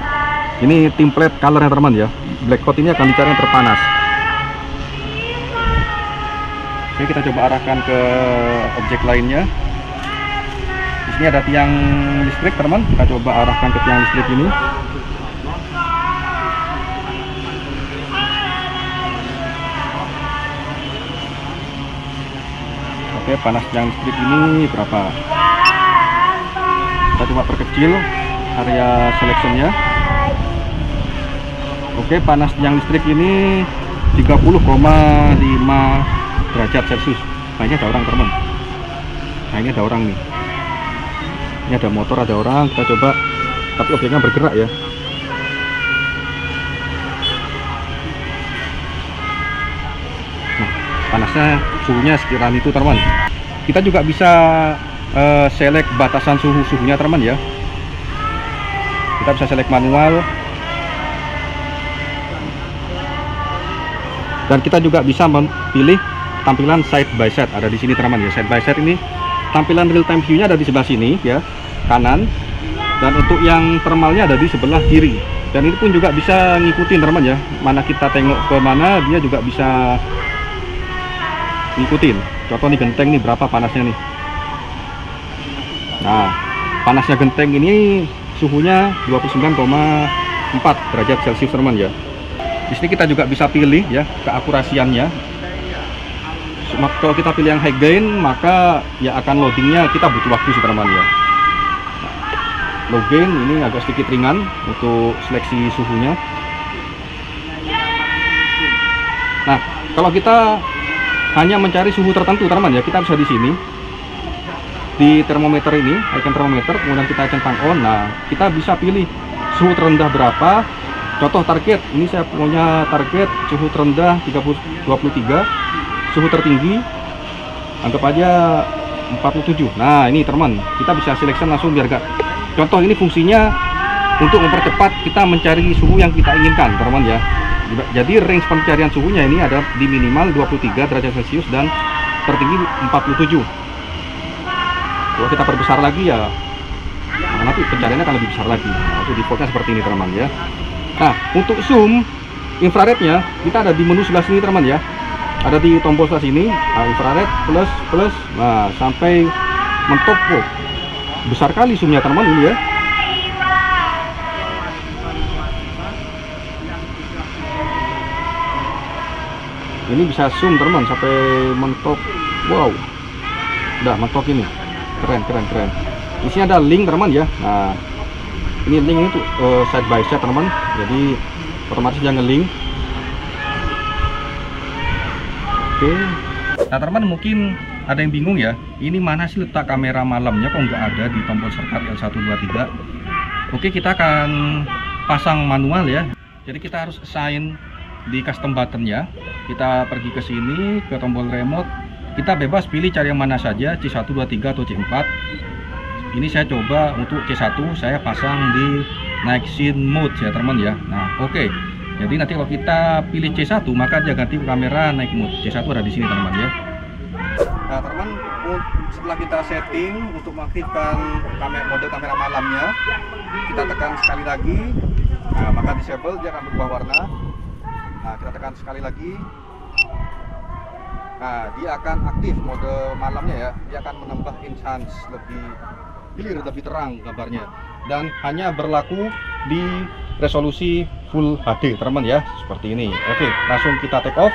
Ini template colornya teman ya. Black hot ini akan dicari yang terpanas. Oke, kita coba arahkan ke objek lainnya. Di sini ada tiang listrik teman. Kita coba arahkan ke tiang listrik ini. Oke, panas tiang listrik ini berapa? Kita coba perkecil area selectionnya. Oke, panas tiang listrik ini 30,5 derajat Celcius. Nah ini ada orang teman. Nah ini ada orang nih. Ini ada motor, ada orang. Kita coba, tapi objeknya bergerak ya. Nah panasnya, suhunya sekitaran itu teman. Kita juga bisa select batasan suhunya teman ya. Kita bisa select manual. Dan kita juga bisa memilih tampilan side by side. Ada di sini teman ya. Side by side ini tampilan real time view-nya ada di sebelah sini ya, kanan. Dan untuk yang thermalnya ada di sebelah kiri. Dan ini pun juga bisa ngikutin teman ya. Mana kita tengok ke mana, dia juga bisa ngikutin. Contoh nih genteng nih, berapa panasnya nih. Nah, panasnya genteng ini suhunya 29,4 derajat Celcius teman ya. Di sini kita juga bisa pilih ya keakurasiannya. Kalau kita pilih yang high gain, maka ya akan loadingnya kita butuh waktu sih teman ya. Low gain ini agak sedikit ringan untuk seleksi suhunya. Nah kalau kita hanya mencari suhu tertentu teman ya, kita bisa di sini di termometer ini, icon termometer, kemudian kita icon turn on. Nah kita bisa pilih suhu terendah berapa. Contoh target, ini saya punya target suhu terendah 23, suhu tertinggi anggap aja 47. Nah ini teman, kita bisa selection langsung biar gak. Contoh ini fungsinya untuk mempercepat kita mencari suhu yang kita inginkan teman ya. Jadi range pencarian suhunya ini ada di minimal 23 derajat Celcius dan tertinggi 47. Kalau kita perbesar lagi ya, nanti pencariannya akan lebih besar lagi. Nah, itu defaultnya seperti ini teman ya. Nah, untuk zoom infrarednya kita ada di menu sebelah sini teman ya. Ada di tombol sebelah sini, nah, infrared plus, nah sampai mentok. Oh, besar kali zoomnya teman ini ya. Ini bisa zoom teman sampai mentok. Wow, udah mentok ini. Keren. Di sini ada link teman ya. Nah, ini link itu side by side teman. Jadi otomatis dia nge-link. Oke. Nah teman, mungkin ada yang bingung ya. Ini mana sih letak kamera malamnya kok nggak ada di tombol shortcut L123? Oke, kita akan pasang manual ya. Jadi kita harus assign di custom buttonnya. Kita pergi ke sini ke tombol remote. Kita bebas pilih cari yang mana saja, C1, 2, 3 atau C4. Ini saya coba untuk C1, saya pasang di night scene mode ya teman ya. Nah, oke. Jadi nanti kalau kita pilih C1 maka dia ganti kamera night mode. C1 ada di sini teman ya. Nah teman, setelah kita setting untuk mengaktifkan mode kamera malamnya, kita tekan sekali lagi. Nah, maka disable dia akan berubah warna. Nah, kita tekan sekali lagi. Nah, dia akan aktif mode malamnya ya. Dia akan menambah enhance, lebih clear, lebih terang gambarnya. Dan hanya berlaku di resolusi Full HD teman ya, seperti ini. Oke, langsung kita take off.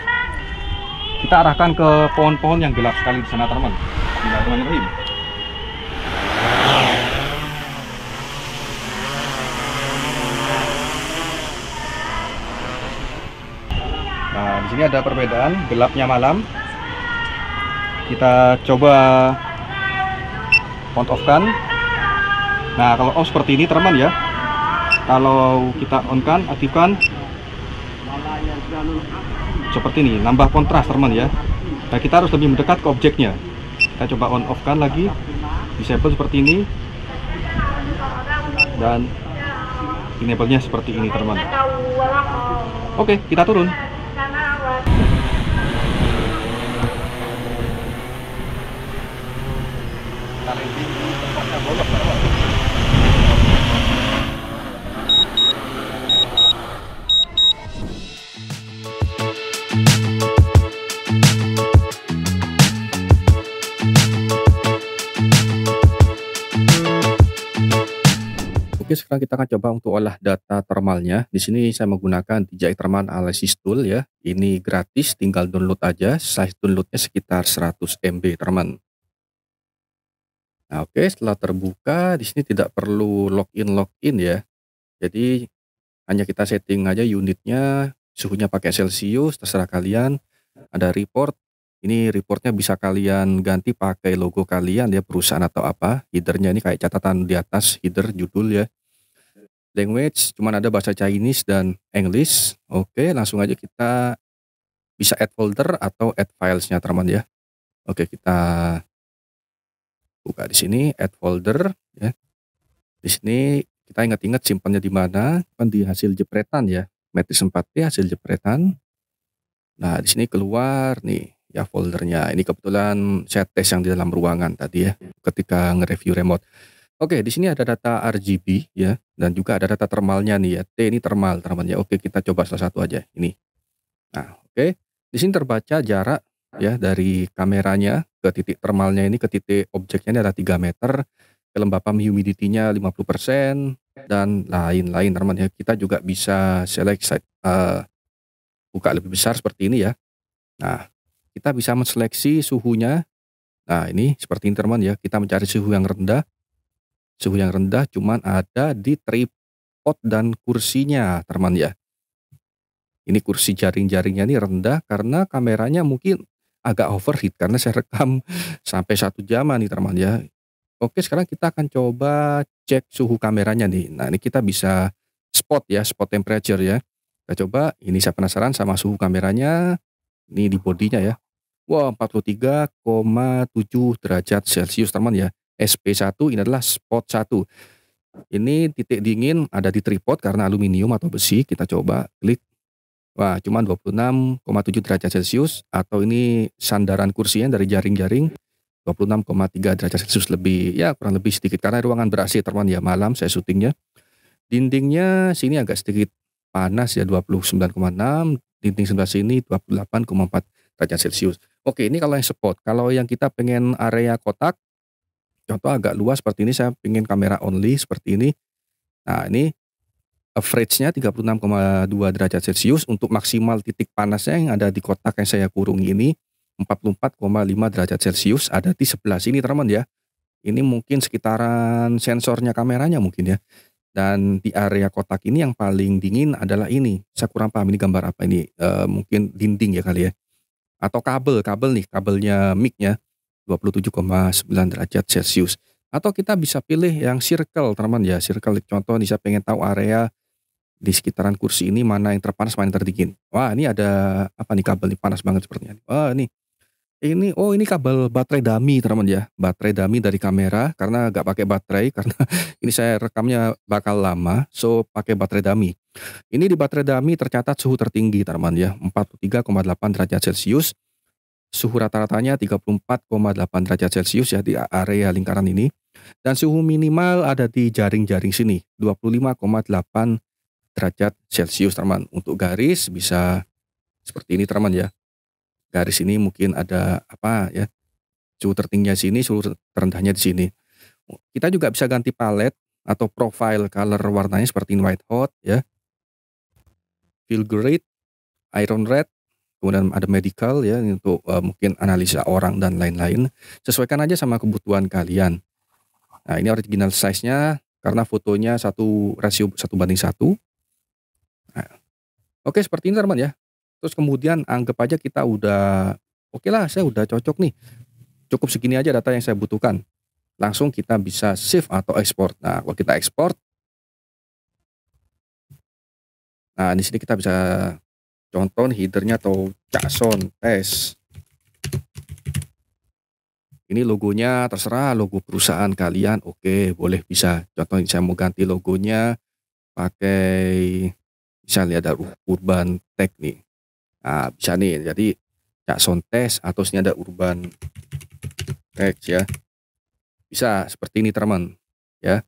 Kita arahkan ke pohon-pohon yang gelap sekali di sana teman. Bismillahirrahmanirrahim. Nah, di sini ada perbedaan gelapnya malam. Kita coba on off kan. Nah, kalau off seperti ini teman ya. Kalau kita on kan, aktifkan seperti ini, nambah kontras teman ya. Nah, kita harus lebih mendekat ke objeknya. Kita coba on off kan lagi, disable seperti ini, dan enable-nya seperti ini teman. Oke, kita turun. Oke, sekarang kita akan coba untuk olah data thermalnya. Di sini saya menggunakan DJI Thermal Analysis Tool ya. Ini gratis, tinggal download aja. Size downloadnya sekitar 100 MB teman. Nah, oke, setelah terbuka di sini tidak perlu login ya. Jadi hanya kita setting aja unitnya, suhunya pakai Celcius, terserah kalian. Ada report. Ini reportnya bisa kalian ganti pakai logo kalian ya, perusahaan atau apa. Headernya ini kayak catatan di atas, header judul ya. Language cuman ada bahasa Chinese dan English. Oke, langsung aja kita bisa add folder atau add filesnya teman ya. Oke, kita buka di sini add folder ya. Di sini kita ingat-ingat simpannya di mana, kan di hasil jepretan ya, Matrix 4T hasil jepretan. Nah, di sini keluar nih ya foldernya. Ini kebetulan saya tes yang di dalam ruangan tadi ya, ketika nge-review remote. Oke, di sini ada data RGB ya, dan juga ada data thermalnya nih ya. T ini thermal teman ya. Oke, kita coba salah satu aja ini. Nah, oke. Di sini terbaca jarak ya dari kameranya ke titik thermalnya ini, ke titik objeknya ini ada 3 meter. Kelembapan humidity-nya 50% dan lain-lain teman ya. Kita juga bisa select buka lebih besar seperti ini ya. Nah, kita bisa menseleksi suhunya. Nah, ini seperti ini teman ya. Kita mencari suhu yang rendah. Suhu yang rendah cuman ada di tripod dan kursinya teman ya. Ini kursi jaring-jaringnya ini rendah karena kameranya mungkin agak overheat karena saya rekam sampai 1 jam nih teman ya. Oke, sekarang kita akan coba cek suhu kameranya nih. Nah, ini kita bisa spot ya, spot temperature ya. Kita coba, ini saya penasaran sama suhu kameranya. Ini di bodinya ya. Wah, 43,7 derajat Celcius teman ya. SP1 ini adalah spot 1. Ini titik dingin ada di tripod karena aluminium atau besi. Kita coba klik. Wah, cuma 26,7 derajat Celcius, atau ini sandaran kursinya dari jaring-jaring 26,3 derajat Celcius lebih, ya kurang lebih sedikit karena ruangan ber-AC teman ya, malam saya syutingnya. Dindingnya sini agak sedikit panas ya, 29,6, dinding sebelah sini 28,4 derajat Celcius. Oke, ini kalau yang spot. Kalau yang kita pengen area kotak, contoh agak luas seperti ini, saya pengen kamera only seperti ini. Nah, ini average-nya 36,2 derajat Celcius, untuk maksimal titik panasnya yang ada di kotak yang saya kurungi ini 44,5 derajat Celcius, ada di sebelah sini teman ya. Ini mungkin sekitaran sensornya kameranya mungkin ya. Dan di area kotak ini yang paling dingin adalah ini. Saya kurang paham ini gambar apa ini. Mungkin dinding ya kali ya. Atau kabel nih, kabelnya mic-nya 27,9 derajat Celcius. Atau kita bisa pilih yang circle teman ya. Circle, contoh nih saya pengen tahu area di sekitaran kursi ini mana yang terpanas, mana yang terdingin. Wah, ini ada apa nih, kabel nih panas banget sepertinya. Wah, ini kabel baterai dummy teman ya, baterai dummy dari kamera karena nggak pakai baterai karena ini saya rekamnya bakal lama, so pakai baterai dummy. Ini di baterai dummy tercatat suhu tertinggi teman ya, 43,8 derajat Celcius. Suhu rata-ratanya 34,8 derajat Celcius ya di area lingkaran ini. Dan suhu minimal ada di jaring-jaring sini, 25,8 derajat Celcius teman. Untuk garis bisa seperti ini teman ya. Garis ini mungkin ada apa ya, suhu tertingginya sini, suhu terendahnya di sini. Kita juga bisa ganti palet atau profile color warnanya seperti ini, white hot ya, feel great, iron red, kemudian ada medical ya untuk mungkin analisa orang dan lain-lain. Sesuaikan aja sama kebutuhan kalian. Nah, ini original size-nya karena fotonya rasio 1:1. Nah, oke, seperti ini teman ya. Terus kemudian anggap aja kita udah oke lah, saya udah cocok nih. Cukup segini aja data yang saya butuhkan. Langsung kita bisa save atau export. Nah, kalau kita export, nah di sini kita bisa contoh headernya atau Cakson tes. Ini logonya terserah, logo perusahaan kalian. Oke, boleh, bisa. Contoh saya mau ganti logonya pakai misalnya ada Urban Tech nih. Nah, bisa nih, jadi Cakson tes atau sini ada Urban Tech ya. Bisa seperti ini teman ya.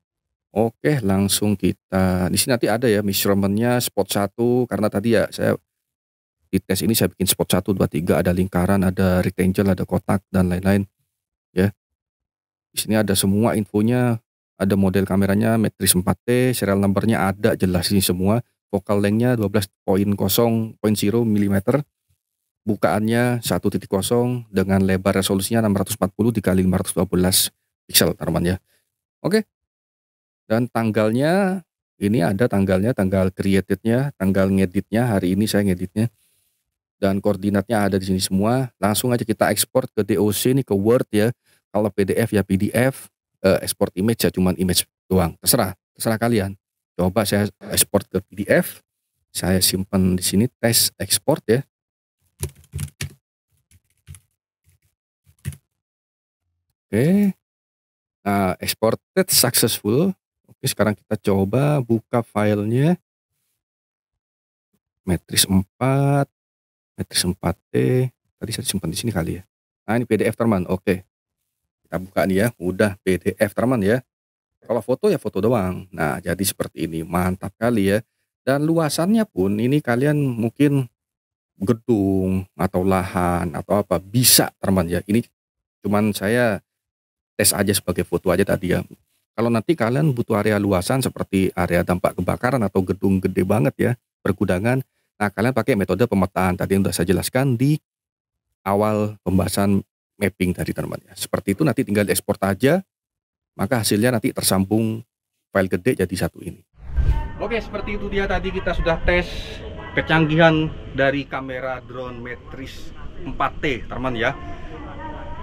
Oke, langsung kita di sini nanti ada ya measurement-nya spot 1 karena tadi ya saya di tes ini saya bikin spot 1, 2, 3, ada lingkaran, ada rectangle, ada kotak dan lain-lain ya. Di sini ada semua infonya, ada model kameranya matriks 4T, serial numbernya ada jelas ini semua. Focal length-nya 12.0 mm, bukaannya 1.0 dengan lebar resolusinya 640 x 512 pixel teman ya. Oke. Dan tanggalnya ini ada tanggalnya, tanggal created-nya, tanggal ngeditnya, hari ini saya ngeditnya. Dan koordinatnya ada di sini semua. Langsung aja kita ekspor ke DOC ini, ke Word ya. Kalau PDF ya PDF, export image ya cuman image doang. Terserah kalian. Coba saya ekspor ke PDF, saya simpan di sini, tes ekspor ya. Oke, nah exported successful. Oke, sekarang kita coba buka filenya, matriks 4, matriks 4T. Tadi saya simpan di sini kali ya. Nah ini PDF teman. Oke, kita buka nih ya, udah PDF teman ya. Kalau foto ya foto doang. Nah, jadi seperti ini, mantap kali ya. Dan luasannya pun ini kalian mungkin gedung atau lahan atau apa bisa teman ya. Ini cuman saya tes aja sebagai foto aja tadi ya. Kalau nanti kalian butuh area luasan seperti area dampak kebakaran atau gedung gede banget ya, pergudangan, nah kalian pakai metode pemetaan tadi yang sudah saya jelaskan di awal pembahasan mapping tadi teman ya. Seperti itu, nanti tinggal diekspor aja. Maka hasilnya nanti tersambung file gede jadi satu ini. Oke, seperti itu dia tadi kita sudah tes kecanggihan dari kamera drone matriks 4T teman ya.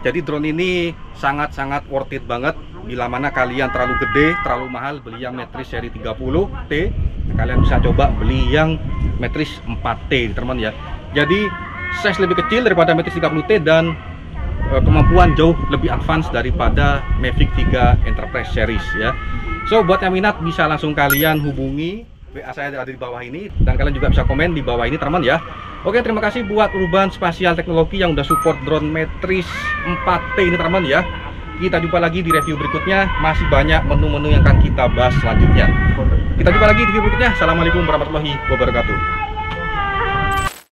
Jadi drone ini sangat-sangat worth it banget. Bila mana kalian terlalu gede, terlalu mahal beli yang matriks seri 30T, kalian bisa coba beli yang matriks 4T teman ya. Jadi size lebih kecil daripada matriks 30T dan kemampuan jauh lebih advance daripada Mavic 3 Enterprise Series ya. So buat yang minat bisa langsung kalian hubungi WA saya ada di bawah ini, dan kalian juga bisa komen di bawah ini teman-teman ya. Oke, terima kasih buat Urban Spatial Teknologi yang udah support drone Matrix 4T ini teman-teman ya. Kita jumpa lagi di review berikutnya, masih banyak menu-menu yang akan kita bahas selanjutnya. Kita jumpa lagi di video berikutnya. Assalamualaikum warahmatullahi wabarakatuh.